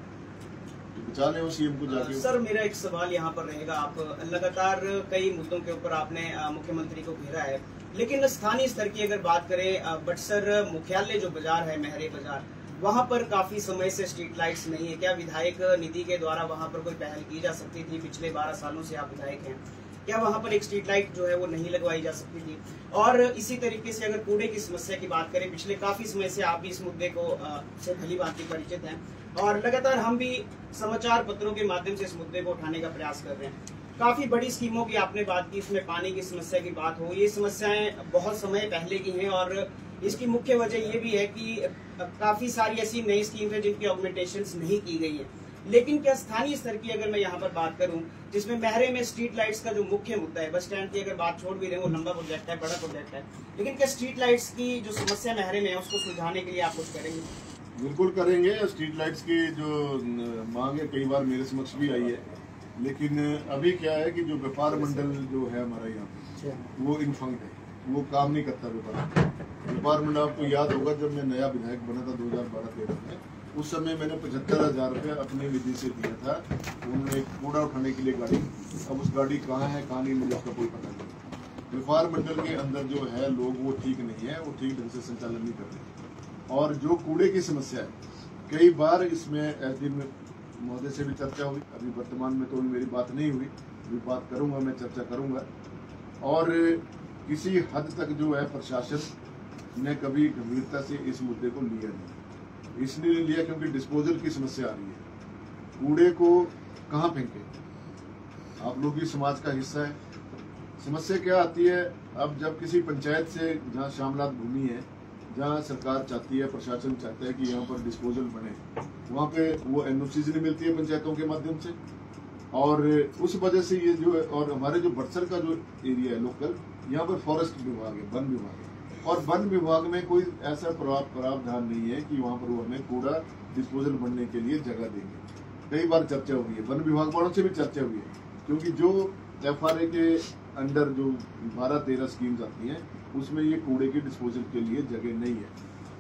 तो बचा लें वो सीएम को जाके। सर मेरा एक सवाल यहाँ पर रहेगा, आप लगातार कई मुद्दों के ऊपर आपने मुख्यमंत्री को घेरा है, लेकिन स्थानीय स्तर की अगर बात करें, बटसर मुख्यालय जो बाजार है, महरे बाजार, वहाँ पर काफी समय से स्ट्रीट लाइट्स नहीं है। क्या विधायक निधि के द्वारा वहाँ पर कोई पहल की जा सकती थी? पिछले 12 सालों से आप विधायक हैं, क्या वहाँ पर एक स्ट्रीट लाइट जो है वो नहीं लगवाई जा सकती थी? और इसी तरीके से अगर कूड़े की समस्या की बात करें, पिछले काफी समय से आप भी इस मुद्दे को से भली भांति परिचित हैं, और लगातार हम भी समाचार पत्रों के माध्यम से इस मुद्दे को उठाने का प्रयास कर रहे हैं। काफी बड़ी स्कीमों की आपने बात की, इसमें पानी की समस्या की बात हो, ये समस्याएं बहुत समय पहले की हैं, और इसकी मुख्य वजह ये भी है कि काफी सारी ऐसी नई स्कीम है जिनकी ऑगमेंटेशन नहीं की गई है। लेकिन क्या स्थानीय स्तर की अगर मैं यहाँ पर बात करूं, जिसमें महरे में स्ट्रीट लाइट्स का जो मुख्य मुद्दा है, बस स्टैंड की अगर बात छोड़ भी रहे, वो लंबा प्रोजेक्ट है, बड़ा प्रोजेक्ट है, लेकिन क्या स्ट्रीट लाइट्स की जो समस्या महरे में है उसको सुलझाने के लिए आप कुछ करेंगे? बिल्कुल करेंगे। स्ट्रीट लाइट्स की जो मांग है कई बार मेरे समक्ष भी आई है, लेकिन अभी क्या है कि जो व्यापार मंडल जो है हमारा यहाँ वो इनफंक्ट है, वो काम नहीं करता। व्यापार मंडल आपको याद होगा जब मैं नया विधायक बना था 2012-13 में, उस समय मैंने 75,000 रुपये अपनी निधि से दिया था। उन्होंने कूड़ा उठाने के लिए गाड़ी, अब उस गाड़ी कहाँ है कहाँ नहीं मुझे उसका कोई पता नहीं। व्यापार मंडल के अंदर जो है लोग वो ठीक नहीं है, वो ठीक ढंग से संचालन नहीं कर रहे। और जो कूड़े की समस्या है, कई बार इसमें एसडीएम महोदय से भी चर्चा हुई, अभी वर्तमान में तो मेरी बात नहीं हुई, अभी बात करूंगा, मैं चर्चा करूंगा। और किसी हद तक जो है प्रशासन ने कभी गंभीरता से इस मुद्दे को लिया नहीं। इसलिए नहीं लिया क्योंकि डिस्पोजल की समस्या आ रही है। कूड़े को कहाँ फेंके, आप लोग भी समाज का हिस्सा है। समस्या क्या आती है, अब जब किसी पंचायत से जहाँ शामलात भूमि है, जहाँ सरकार चाहती है, प्रशासन चाहता है कि यहाँ पर डिस्पोजल बने, वहाँ पे वो एनओसीज नहीं मिलती है पंचायतों के माध्यम से, और उस वजह से ये जो है, और हमारे जो बटसर का जो एरिया है लोकल, यहाँ पर फॉरेस्ट विभाग है, वन विभाग है, और वन विभाग में कोई ऐसा प्रावधान नहीं है कि वहाँ पर वो हमें कूड़ा डिस्पोजल बनने के लिए जगह देंगे। कई बार चर्चा हुई है, वन विभाग वालों से भी चर्चा हुई है, क्योंकि जो FRA के अंडर जो 12-13 स्कीम्स आती हैं उसमें ये कूड़े की डिस्पोजल के लिए जगह नहीं है।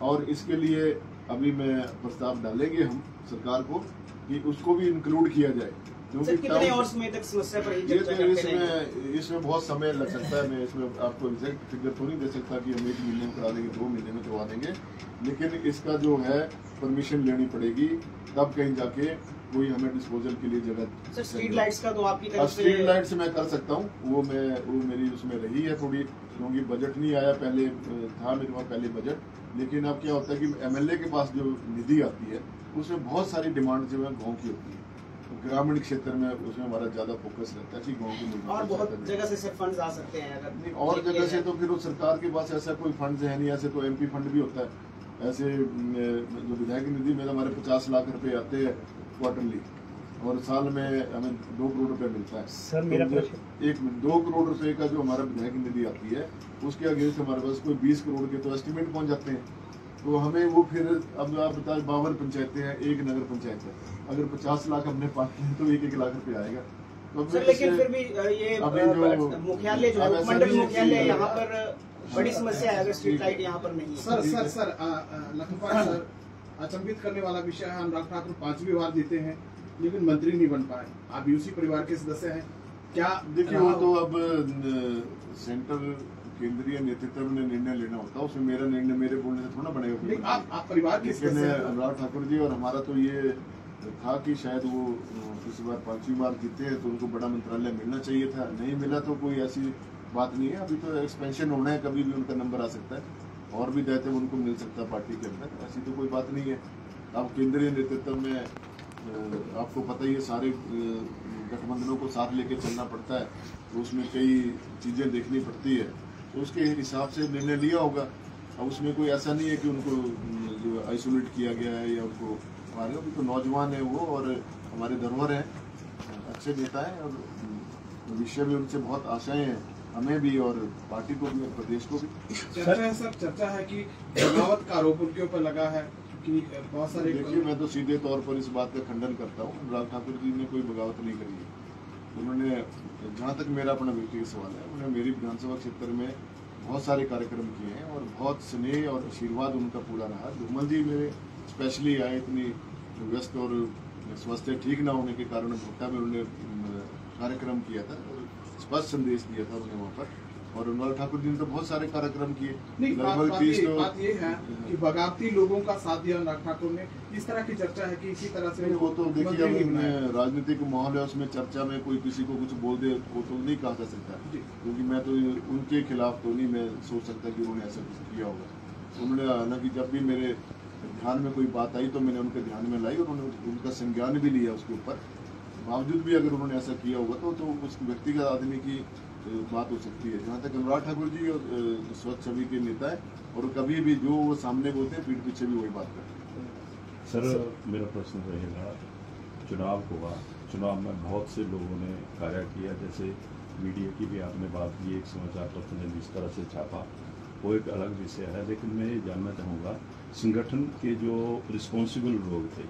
और इसके लिए अभी मैं प्रस्ताव डालेंगे हम सरकार को कि उसको भी इंक्लूड किया जाए, क्योंकि कितने और समय तक समस्या पर ये तो इसमें बहुत समय लग सकता है। मैं इसमें आपको एग्जैक्ट फिगर तो नहीं दे सकता कि हम 1 महीने में करा देंगे, 2 महीने में करवा देंगे, लेकिन इसका जो है परमिशन लेनी पड़ेगी, तब कहीं जाके कोई हमें डिस्पोजल के लिए जगह। स्ट्रीट लाइट्स का तो आपकी तरफ से स्ट्रीट लाइट्स मैं कर सकता हूँ, वो मेरी उसमें रही है थोड़ी, क्योंकि बजट नहीं आया, पहले था मेरे पास पहले बजट, लेकिन अब क्या होता है कि MLA के पास जो निधि आती है उसमें बहुत सारी डिमांड जो है गाँव की होती है, ग्रामीण क्षेत्र में उसमें हमारा ज्यादा फोकस रहता है कि गाँव के और बहुत जगह से सिर्फ फंड्स आ सकते हैं अगर और जगह से, तो फिर वो सरकार के पास ऐसा कोई फंड है नहीं। ऐसे तो MP फंड भी होता है, ऐसे जो विधायक निधि में हमारे 50 लाख रुपए आते हैं क्वार्टरली, और साल में हमें 2 करोड़ रुपए मिलता है। सर मेरा प्रश्न, 2 करोड़ रुपए का जो हमारा विधायक निधि आती है, उसके अगेंस्ट हमारे पास कोई 20 करोड़ के तो एस्टिमेट पहुंच जाते हैं। तो हमें वो फिर, अब आप बताए 52 पंचायतें हैं, 1 नगर पंचायत है, अगर 50 लाख हमने पाते हैं तो 1-1 लाख रुपए आएगा। तो सर लेकिन फिर भी ये मुख्यालय जो है, उपमंडल मुख्यालय, यहाँ पर बड़ी समस्या है अगर स्ट्रीट लाइट यहाँ पर नहीं है। सर लखनपाल सर, अचंभित करने वाला विषय है, अनुराग ठाकुर 5वीं बार जीते हैं लेकिन मंत्री नहीं बन पाए। आप यूसी परिवार के सदस्य हैं, क्या देखिए वो तो अब सेंट्रल केंद्रीय नेतृत्व ने निर्णय लेना होता है, उसमें मेरा निर्णय मेरे बोलने से थोड़ा बनेगा। आप परिवार के सदस्य हैं। अनुराग ठाकुर जी और हमारा तो ये था कि शायद वो इस बार 5वीं बार जीते हैं तो उनको बड़ा मंत्रालय मिलना चाहिए था, नहीं मिला तो कोई ऐसी बात नहीं है। अभी तो एक्सपेंशन होना है, कभी भी उनका नंबर आ सकता है, और भी दायित्व उनको मिल सकता है पार्टी के अंदर, ऐसी तो कोई बात नहीं है। अब केंद्रीय नेतृत्व में आपको पता ही है, सारे गठबंधनों को साथ लेके चलना पड़ता है, तो उसमें कई चीज़ें देखनी पड़ती है, तो उसके हिसाब से निर्णय लिया होगा। अब उसमें कोई ऐसा नहीं है कि उनको जो आइसोलेट किया गया है या उनको हमारे, अभी तो नौजवान है वो, और हमारे धरोहर हैं, अच्छे नेता हैं, और विषय में उनसे बहुत आशाएं हैं, हमें भी और पार्टी को भी और प्रदेश को भी। चर्चा है सर, चर्चा है कि बगावत का आरोप उनके ऊपर लगा है कि बहुत सारे। देखिए, मैं तो सीधे तौर पर इस बात का खंडन करता हूँ। अनुराग ठाकुर जी ने कोई बगावत नहीं करी है। उन्होंने, जहाँ तक मेरा अपना व्यक्तिगत सवाल है, उन्होंने मेरी विधानसभा क्षेत्र में बहुत सारे कार्यक्रम किए हैं और बहुत स्नेह और आशीर्वाद उनका पूरा रहा। धूमल जी मेरे स्पेशली आए, इतनी व्यस्त और स्वास्थ्य ठीक ना होने के कारण भुट्टा में उन्होंने कार्यक्रम किया था, स्पष्ट संदेश दिया था उन्होंने वहाँ पर। और अनुराग ठाकुर जी ने तो बहुत सारे कार्यक्रम किए। नहीं, लगभग बात ये है कि बगावती लोगों का साथ दिया अनुराग ठाकुर ने, इस तरह की चर्चा है कि इसी तरह से वो तो देखिए, अब राजनीतिक माहौल है, उसमें चर्चा में कोई किसी को कुछ बोल दे वो तो नहीं कहा जा सकता, क्योंकि मैं तो उनके खिलाफ तो नहीं मैं सोच सकता कि उन्होंने ऐसा कुछ किया होगा। उन्होंने, हालांकि जब भी मेरे ध्यान में कोई बात आई तो मैंने उनके ध्यान में लाई और उन्होंने उनका संज्ञान भी लिया उसके ऊपर। बावजूद भी अगर उन्होंने ऐसा किया होगा तो उस व्यक्तिगत आदमी की बात हो सकती है। जहाँ तक अनुराग ठाकुर जी स्वच्छ छवि के नेता है और कभी भी जो वो सामने बोलते हैं पीठ पीछे भी वही बात करते हैं। सर, मेरा प्रश्न रहेगा, चुनाव हुआ, चुनाव में बहुत से लोगों ने कार्य किया, जैसे मीडिया की भी आपने बात की, एक समाचार पत्र ने जिस तरह से छापा वो एक अलग विषय है। लेकिन मैं ये जानना चाहूँगा, संगठन के जो रिस्पॉन्सिबल लोग थे,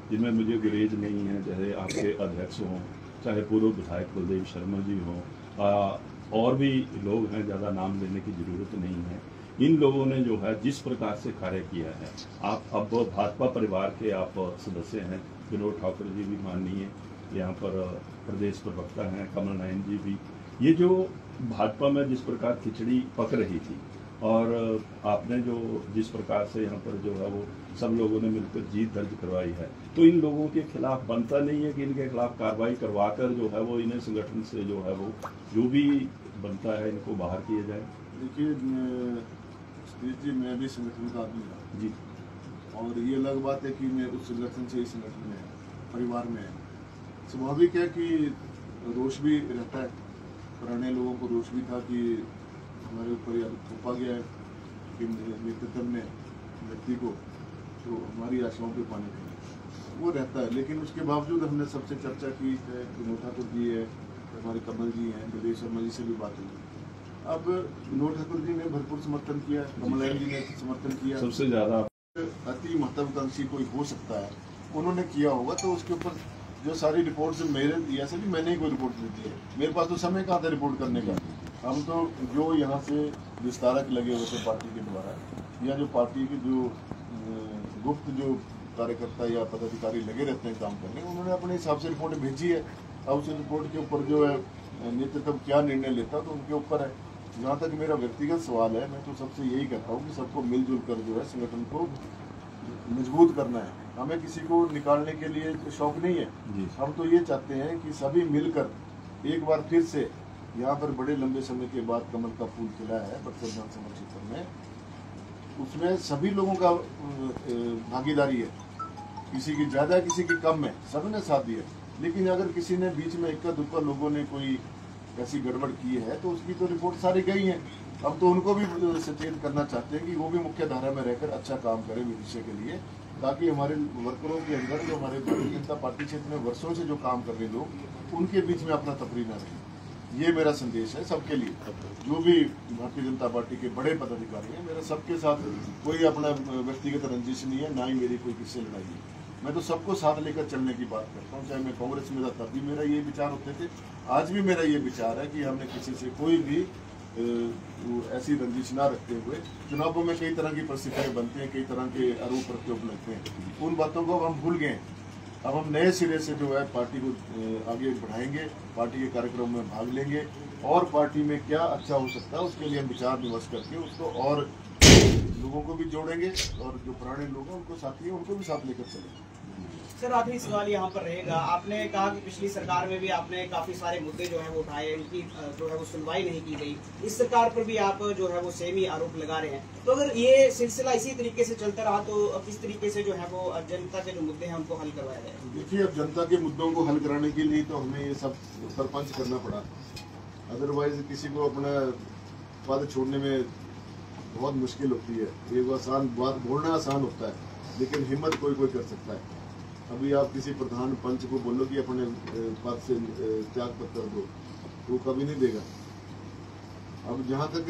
जिनमें मुझे गुरेज नहीं है, जैसे आपके अध्यक्ष हों, चाहे पूर्व विधायक कुलदेव शर्मा जी हों, और भी लोग हैं, ज़्यादा नाम लेने की ज़रूरत नहीं है, इन लोगों ने जो है जिस प्रकार से कार्य किया है, आप अब भाजपा परिवार के आप सदस्य हैं, विनोद ठाकुर जी भी माननीय यहाँ पर प्रदेश प्रवक्ता हैं, कमल नयन जी भी, ये जो भाजपा में जिस प्रकार खिचड़ी पक रही थी और आपने जो जिस प्रकार से यहाँ पर जो है वो सब लोगों ने मिलकर जीत दर्ज करवाई है, तो इन लोगों के खिलाफ बनता नहीं है कि इनके खिलाफ कार्रवाई करवाकर जो है वो इन्हें संगठन से जो है वो जो भी बनता है इनको बाहर किया जाए? देखिए सतीश जी, मैं भी संगठन का आदमी हूँ जी, और ये अलग बात है कि मैं उस संगठन से इस संगठन में परिवार में है। स्वाभाविक है कि रोष भी रहता है, पुराने लोगों को रोष भी था कि हमारे ऊपर या थोपा गया है कि नेतृत्व ने व्यक्ति को तो हमारी आशाओं पे पानी देना, वो रहता है। लेकिन उसके बावजूद हमने सबसे चर्चा की है, विनोद ठाकुर जी है, हमारे कमल जी हैं, कुलदेव शर्मा जी से भी बात हुई। अब विनोद ठाकुर जी ने भरपूर समर्थन किया, कमल जी ने समर्थन किया, सबसे ज़्यादा अति महत्वाकांक्षी कोई हो सकता है, उन्होंने किया होगा। तो उसके ऊपर जो सारी रिपोर्ट्स मेरे ऐसे भी मैंने ही कोई रिपोर्ट दी थी, मेरे पास तो समय कहाँ था रिपोर्ट करने का। हम तो जो यहाँ से विस्तारक लगे हुए थे पार्टी के द्वारा, या जो पार्टी के जो गुप्त जो कार्यकर्ता या पदाधिकारी लगे रहते हैं काम करने, उन्होंने अपने हिसाब से रिपोर्ट भेजी है। अब उस रिपोर्ट के ऊपर जो है नेतृत्व क्या निर्णय लेता तो उनके ऊपर है। जहाँ तक मेरा व्यक्तिगत सवाल है, मैं तो सबसे यही कहता हूँ कि सबको मिलजुल कर जो है संगठन को मजबूत करना है। हमें किसी को निकालने के लिए शौक नहीं है, हम तो ये चाहते हैं कि सभी मिलकर एक बार फिर से यहाँ पर बड़े लंबे समय के बाद कमल का फूल खिला है बक्सर विधानसभा क्षेत्र में, उसमें सभी लोगों का भागीदारी है, किसी की ज्यादा किसी की कम है, सबने साथ दिया। लेकिन अगर किसी ने बीच में इक्का दुक्का लोगों ने कोई ऐसी गड़बड़ की है तो उसकी तो रिपोर्ट सारी गई है। अब तो उनको भी सचेत करना चाहते हैं कि वो भी मुख्य धारा में रहकर अच्छा काम करें भविष्य के लिए, ताकि हमारे वर्करों के अंदर जो हमारे भारतीय जनता पार्टी क्षेत्र में वर्षों से जो काम कर रहे लोग उनके बीच में अपना तफरी न रहे। ये मेरा संदेश है सबके लिए, जो भी भारतीय जनता पार्टी के बड़े पदाधिकारी हैं। मेरा सबके साथ कोई अपना व्यक्तिगत रंजिश नहीं है, ना ही मेरी कोई किससे लड़ाई है। मैं तो सबको साथ लेकर चलने की बात करता हूँ। चाहे मैं कांग्रेस में था तब भी मेरा ये विचार होते थे, आज भी मेरा ये विचार है कि हमने किसी से कोई भी ऐसी रंजिश ना रखते हुए, चुनावों में कई तरह की परिस्थितियाँ बनती हैं, कई तरह के आरोप प्रत्यारोप लगते हैं, उन बातों को हम भूल गए। अब हम नए सिरे से जो है पार्टी को आगे बढ़ाएंगे, पार्टी के कार्यक्रम में भाग लेंगे और पार्टी में क्या अच्छा हो सकता है उसके लिए हम विचार विमर्श करके उसको और लोगों को भी जोड़ेंगे और जो पुराने लोग हैं उनको साथी हैं उनको भी साथ लेकर चलेंगे। सर, आखिरी सवाल यहाँ पर रहेगा, आपने कहा कि पिछली सरकार में भी आपने काफी सारे मुद्दे जो है वो उठाए, उनकी जो है वो सुनवाई नहीं की गई। इस सरकार पर भी आप जो है वो सेम ही आरोप लगा रहे हैं, तो अगर ये सिलसिला इसी तरीके से चलता रहा तो किस तरीके से जो है वो जनता के जो मुद्दे हैं उनको हल करवाया जाए? देखिए, अब जनता के मुद्दों को हल कराने के लिए तो हमें ये सब सरपंच करना पड़ा, अदरवाइज किसी को अपना पद छोड़ने में बहुत मुश्किल होती है। एक आसान बात बोलना आसान होता है, लेकिन हिम्मत कोई कोई कर सकता है। अभी आप किसी प्रधान पंच को बोलो कि अपने पद से त्याग पत्र दो, तो कभी नहीं देगा। अब जहाँ तक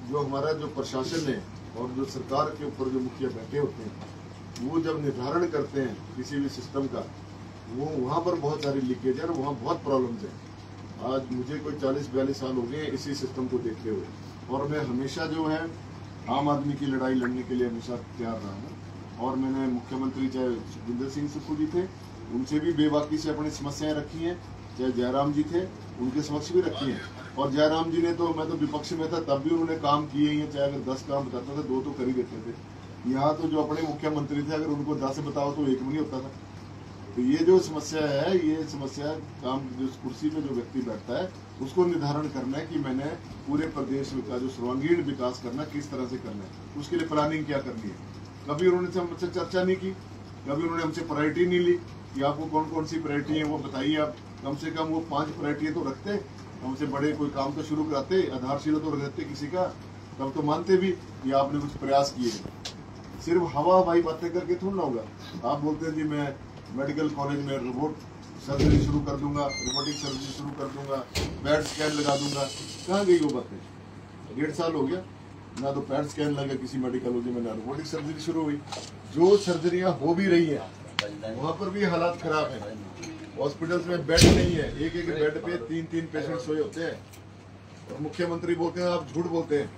जो हमारा जो प्रशासन है और जो सरकार के ऊपर जो मुखिया बैठे होते हैं, वो जब निर्धारण करते हैं किसी भी सिस्टम का, वो वहाँ पर बहुत सारी लीकेज है और वहाँ बहुत प्रॉब्लम्स है। आज मुझे कोई 40-42 साल हो गए इसी सिस्टम को देखते हुए, और मैं हमेशा जो है आम आदमी की लड़ाई लड़ने के लिए हमेशा तैयार रहा हूँ। और मैंने मुख्यमंत्री चाहे सुखविंदर सिंह सुक्खू जी थे, उनसे भी बेबाकी से अपनी समस्याएं रखी हैं, चाहे जयराम जी थे उनके समक्ष भी रखी हैं। और जयराम जी ने तो, मैं तो विपक्ष में था तब भी उन्होंने काम किए ही हैं, चाहे अगर 10 काम बताता था 2 तो कर ही देते थे। यहाँ तो जो अपने मुख्यमंत्री थे, अगर उनको 10 बताओ तो 1 भी नहीं होता था। तो ये जो समस्या है, ये समस्या काम जो कुर्सी पे जो व्यक्ति बैठता है उसको निर्धारण करना है कि मैंने पूरे प्रदेश का जो सर्वांगीण विकास करना किस तरह से करना है, उसके लिए प्लानिंग क्या करनी है। कभी उन्होंने हमसे चर्चा नहीं की, कभी उन्होंने हमसे प्रायोरिटी नहीं ली कि आपको कौन कौन सी प्रायोरिटी है वो बताइए। आप कम से कम वो 5 प्रायोरिटी तो रखते, हमसे बड़े कोई काम तो शुरू कराते, आधारशिला तो रखते किसी का, तब तो मानते भी कि आपने कुछ प्रयास किए। सिर्फ हवा हवाई बातें करके थोड़ा ना होगा। आप बोलते हैं जी मैं मेडिकल कॉलेज में रोबोट सर्जरी शुरू कर दूंगा, रोबोटिक सर्जरी शुरू कर दूंगा, पैड स्कैन लगा दूंगा, कहाँ गई वो बातें? 1.5 साल हो गया ना, तो पैड स्कैन लगा किसी मेडिकल में, ना रोबोटिक सर्जरी शुरू हुई। जो सर्जरियां हो भी रही है वहाँ पर भी हालात खराब है। हॉस्पिटल्स में बेड नहीं है, एक बेड पे 3-3 पेशेंट सोए होते हैं। और मुख्यमंत्री बोलते हैं आप झूठ बोलते हैं।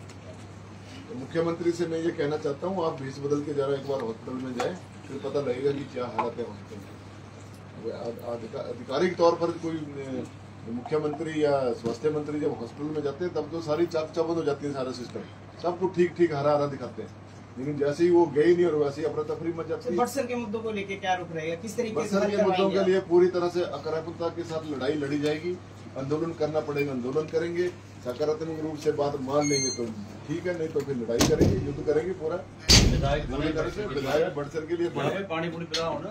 तो मुख्यमंत्री से मैं ये कहना चाहता हूँ, आप भेष बदल के जरा एक बार हॉस्पिटल में जाए, फिर पता लगेगा कि क्या हालत है हॉस्पिटल में। आधिकारिक तौर पर कोई मुख्यमंत्री या स्वास्थ्य मंत्री जब हॉस्पिटल में जाते हैं तब तो सारी चाक चौबंद हो जाती है, सारा सिस्टम सब कुछ ठीक ठीक हरा हरा दिखाते हैं। लेकिन जैसे ही वो गए नहीं और वैसे ही अफरा तफरी मच जाती है। बक्सर के मुद्दों को लेकर क्या रुख रहेगा, किस तरीके से बक्सर के मुद्दों के लिए पूरी तरह से अकरापनता के साथ लड़ाई लड़ी जाएगी। आंदोलन करना पड़ेगा, आंदोलन करेंगे। सकारात्मक रूप से बात मान लेंगे तो ठीक है, नहीं तो फिर लड़ाई करेंगे, युद्ध करेंगे पूरा। विधायक बक्सर के लिए पानी पूरी पिलाओ ना।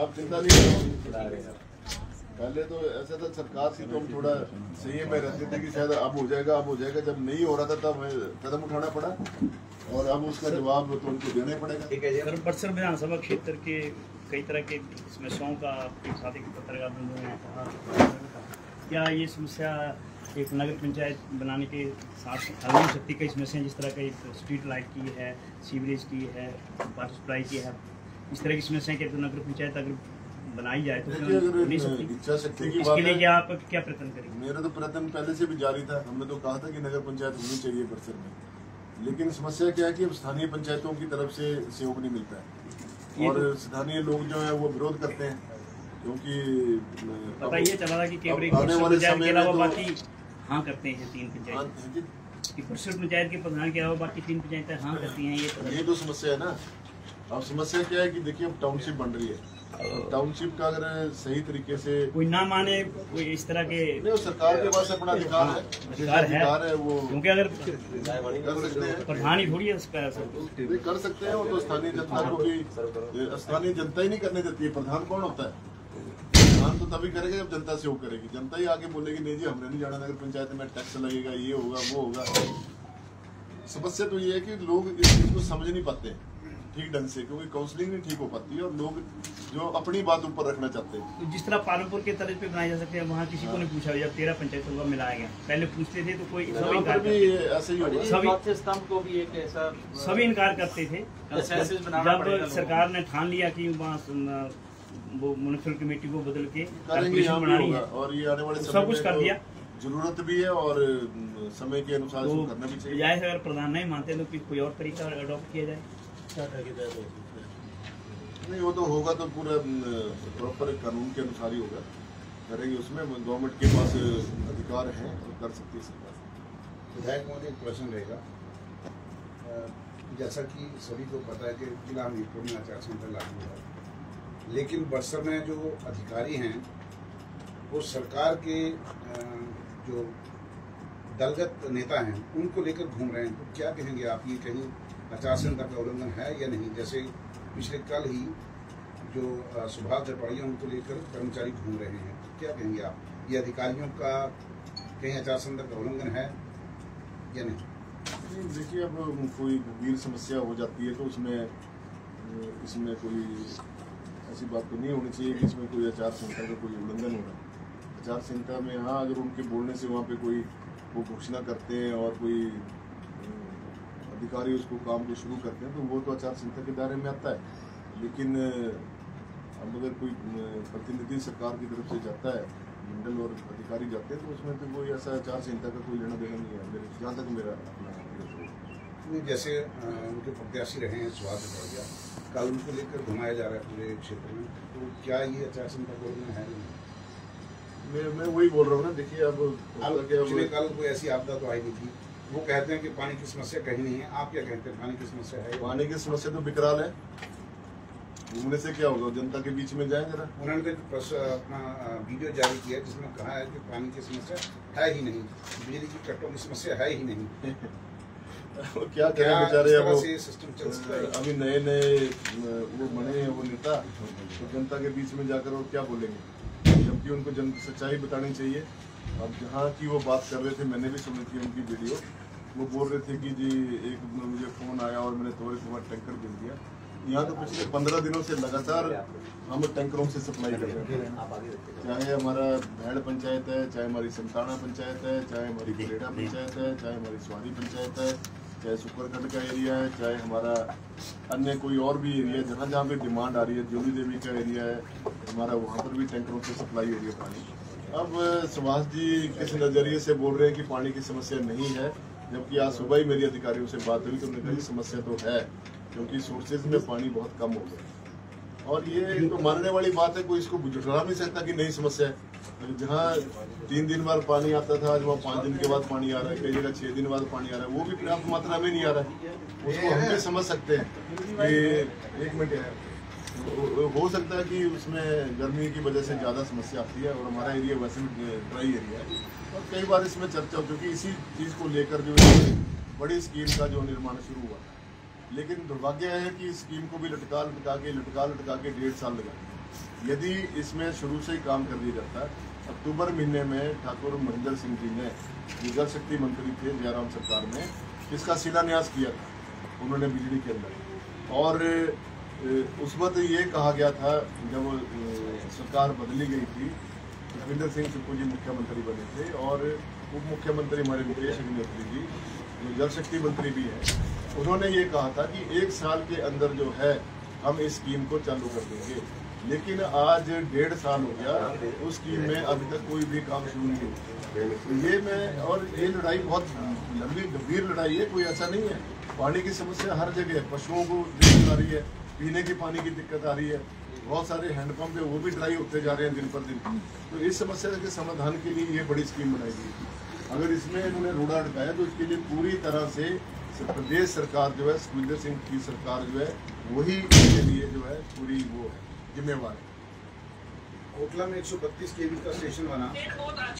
आप चिंता नहीं करो। पहले तो ऐसा था सरकार से तो हम थोड़ा संयम में रहते थे कि शायद अब हो जाएगा, अब हो जाएगा। जब नहीं हो रहा था तब कदम उठाना पड़ा, और अब उसका जवाब तो उनको देना पड़ेगा। ठीक है। बक्सर विधानसभा क्षेत्र के कई तरह के समस्याओं का आपके साथ एक पत्रकार बंधु ने कहा, क्या ये समस्या एक नगर पंचायत बनाने के साथ हल नहीं हो सकती? कई समस्याएं जिस तरह का एक स्ट्रीट लाइट की है, सीवरेज की है, वाटर सप्लाई की है, इस तरह की समस्याएं के नगर पंचायत अगर बनाई जाए तो नहीं सकती? इच्छा शक्ति की इसके लिए क्या आप क्या प्रयत्न करेंगे? मेरा तो प्रयत्न पहले से भी जारी था। हमने तो कहा था कि नगर पंचायत होनी चाहिए बक्सर में, लेकिन समस्या क्या है कि स्थानीय पंचायतों की तरफ से सहयोग नहीं मिलता है, और स्थानीय लोग जो है वो विरोध करते हैं, क्योंकि पता ये चला था कि केवल एक पंचायत के अलावा बाकी हाँ करते हैं 3 पंचायत, बक्सर पंचायत के प्रधान के अलावा बाकी 3 पंचायतें हाँ करती हैं। ये तो समस्या है ना। अब समस्या क्या है कि देखिए अब टाउनशिप बन रही है, टाउनशिप का अगर सही तरीके से कोई ना माने, कोई इस तरह के नहीं, सरकार के पास अपना अधिकार है, अधिकार है वो, क्योंकि अगर कर सकते हैं, प्रधान ही थोड़ी है उसका कर सकते हैं। और तो स्थानीय जनता को भी, स्थानीय जनता ही नहीं करने देती है। प्रधान कौन होता है? प्रधान तो तभी करेगा जब जनता सहयोग करेगी। जनता ही आगे बोलेगी नहीं जी हमने नहीं जाना नगर पंचायत में, टैक्स लगेगा, ये होगा वो होगा। समस्या तो ये है कि लोग इस चीज को समझ नहीं पाते ठीक ढंग से, क्योंकि काउंसलिंग नहीं ठीक हो पाती है, और लोग जो अपनी बात ऊपर रखना चाहते हैं। तो जिस तरह पालमपुर के तर्ज पे बनाए जा सकते हैं, वहाँ किसी को नहीं पूछा, जब 13 पंचायतों का मिलाया गया, पहले पूछते थे तो कोई ऐसे ही होगा। सभी इनकार करते थे। जब सरकार ने ठान लिया कि वहाँ वो म्युनिसिपल कमेटी को बदल के कॉर्पोरेशन बनानी है, और ये आने वाले सब कुछ कर दिया, जरूरत भी है और समय के अनुसार तो करना भी चाहिए। जाए अगर प्रधान नहीं मानते तो कोई और तरीका अडॉप्ट किया जाए। नहीं, वो तो होगा तो पूरा प्रॉपर कानून के अनुसार ही होगा, करेंगे। उसमें गवर्नमेंट के पास अधिकार है और कर सकती है सरकार। विधायक महोदय एक प्रश्न रहेगा, जैसा कि सभी को पता है कि जिला हमीरपुर में आचार संहिता लागू है, लेकिन बक्सर में जो अधिकारी हैं वो सरकार के जो दलगत नेता हैं उनको लेकर घूम रहे हैं, तो क्या कहेंगे आप? ये कहीं आचार संहिता का उल्लंघन है या नहीं? जैसे पिछले कल ही जो सुभाष जटवाड़िया उनको लेकर कर्मचारी घूम रहे हैं, तो क्या कहेंगे आप? ये अधिकारियों का कहीं आचार संहिता का उल्लंघन है या नहीं? देखिए, अब कोई गंभीर समस्या हो जाती है तो उसमें इसमें कोई ऐसी बात तो नहीं होनी चाहिए कि इसमें कोई आचार संहिता का कोई उल्लंघन हो रहा है। आचार संहिता में हाँ, अगर उनके बोलने से वहाँ पे कोई वो घोषणा करते हैं और कोई अधिकारी उसको काम को शुरू करते हैं तो वो तो आचार संहिता के दायरे में आता है। लेकिन अब अगर कोई प्रतिनिधि सरकार की तरफ से जाता है, मंडल और अधिकारी जाते हैं, तो उसमें तो कोई ऐसा आचार संहिता का कोई लेना देना नहीं है मेरे, जहाँ तक मेरा जैसे उनके प्रत्याशी रहे हैं स्वाद बढ़ गया, कल उनको लेकर घुमाया जा रहा है पूरे क्षेत्र में, तो क्या ये आचार संहिता को उल्लंघन है? मैं वही बोल रहा हूँ ना। देखिए अब पिछले कल कोई ऐसी आपदा तो आई नहीं थी, वो कहते हैं कि पानी की समस्या कहीं नहीं है, आप क्या कहते हैं पानी की समस्या है? पानी की समस्या तो विकराल है, घूमने से क्या होगा, जनता के बीच में जाए जरा। उन्होंने तो अपना वीडियो जारी किया जिसमें कहा है कि पानी की समस्या है ही नहीं, बिजली की कटौती की समस्या है ही नहीं। क्या करें बेचारे, अब सिस्टम चल सकता है? अभी नए नए वो बने हैं वो नेता, तो जनता के बीच में जाकर और क्या बोलेंगे, जबकि उनको सच्चाई बतानी चाहिए। अब जहाँ की वो बात कर रहे थे, मैंने भी सुनी थी उनकी वीडियो, वो बोल रहे थे कि जी एक मुझे फ़ोन आया और मैंने थोड़े थोड़ा टैंकर भेज दिया। यहाँ तो पिछले 15 दिनों से लगातार हम टैंकरों से सप्लाई कर रहे हैं, चाहे हमारा भैड़ पंचायत है, चाहे हमारी संताना पंचायत है, चाहे हमारी बुलेडा पंचायत है, चाहे हमारी स्वादी पंचायत है, चाहे सुपरखंड का एरिया है, चाहे हमारा अन्य कोई और भी एरिया है जहाँ जहाँ पे डिमांड आ रही है, जोली देवी का एरिया है हमारा, वहाँ पर भी टैंकरों से सप्लाई हो रही है पानी। अब सुभाष जी किस नज़रिए से बोल रहे हैं कि पानी की समस्या नहीं है, जबकि आज सुबह ही मेरी अधिकारियों से बात हुई तो उन्होंने कहा समस्या तो है, क्योंकि सोर्सेज में पानी बहुत कम हो गया। और ये तो मानने वाली बात है, कोई इसको झुठला नहीं सकता कि नई समस्या है। जहाँ 3 दिन बाद पानी आता था, आज वहाँ 5 दिन के बाद पानी आ रहा है, कई जगह 6 दिन बाद पानी आ रहा है, वो भी पर्याप्त मात्रा में नहीं आ रहा है। उसको हम भी समझ सकते हैं कि 1 मिनट हो सकता है कि उसमें गर्मी की वजह से ज़्यादा समस्या आती है, और हमारा एरिया वैसे भी ड्राई एरिया है, और कई बार इसमें चर्चा हो चुकी इसी चीज़ को लेकर जो बड़ी स्कीम का जो निर्माण शुरू हुआ। लेकिन दुर्भाग्य है कि इस स्कीम को भी लटका लटका के 1.5 साल लगा दिया। यदि इसमें शुरू से ही काम कर दिया जाता, अक्टूबर महीने में ठाकुर महेंद्र सिंह जी ने, जो जल शक्ति मंत्री थे जयराम सरकार में, इसका शिलान्यास किया था उन्होंने बिजली के अंदर। और उस वक्त ये कहा गया था, जब सरकार बदली गई थी, सुखविंदर सिंह सुक्खू जी मुख्यमंत्री बने थे और उप मुख्यमंत्री हमारे मुकेश अग्निहोत्री जी जो जल शक्ति मंत्री भी हैं, उन्होंने ये कहा था कि 1 साल के अंदर जो है हम इस स्कीम को चालू कर देंगे। लेकिन आज 1.5 साल हो गया, उस स्कीम में अभी तक कोई भी काम शुरू नहीं हुआ। और ये लड़ाई बहुत लंबी गंभीर लड़ाई है, कोई ऐसा नहीं है। पानी की समस्या हर जगह है, पशुओं को दिक्कत आ रही है, पीने के पानी की दिक्कत आ रही है, बहुत सारे हैंडपम्प है वो भी ड्राई होते जा रहे हैं दिन पर दिन। तो इस समस्या के समाधान के लिए ये बड़ी स्कीम बनाई गई थी। अगर इसमें इन्होंने रोड़ा अटकाया तो इसके लिए पूरी तरह से प्रदेश सरकार जो है, सुखविंदर सिंह की सरकार जो है, वही इसके लिए जो है पूरी वो जिम्मेवार है। कोटला में 132 kV का स्टेशन बना।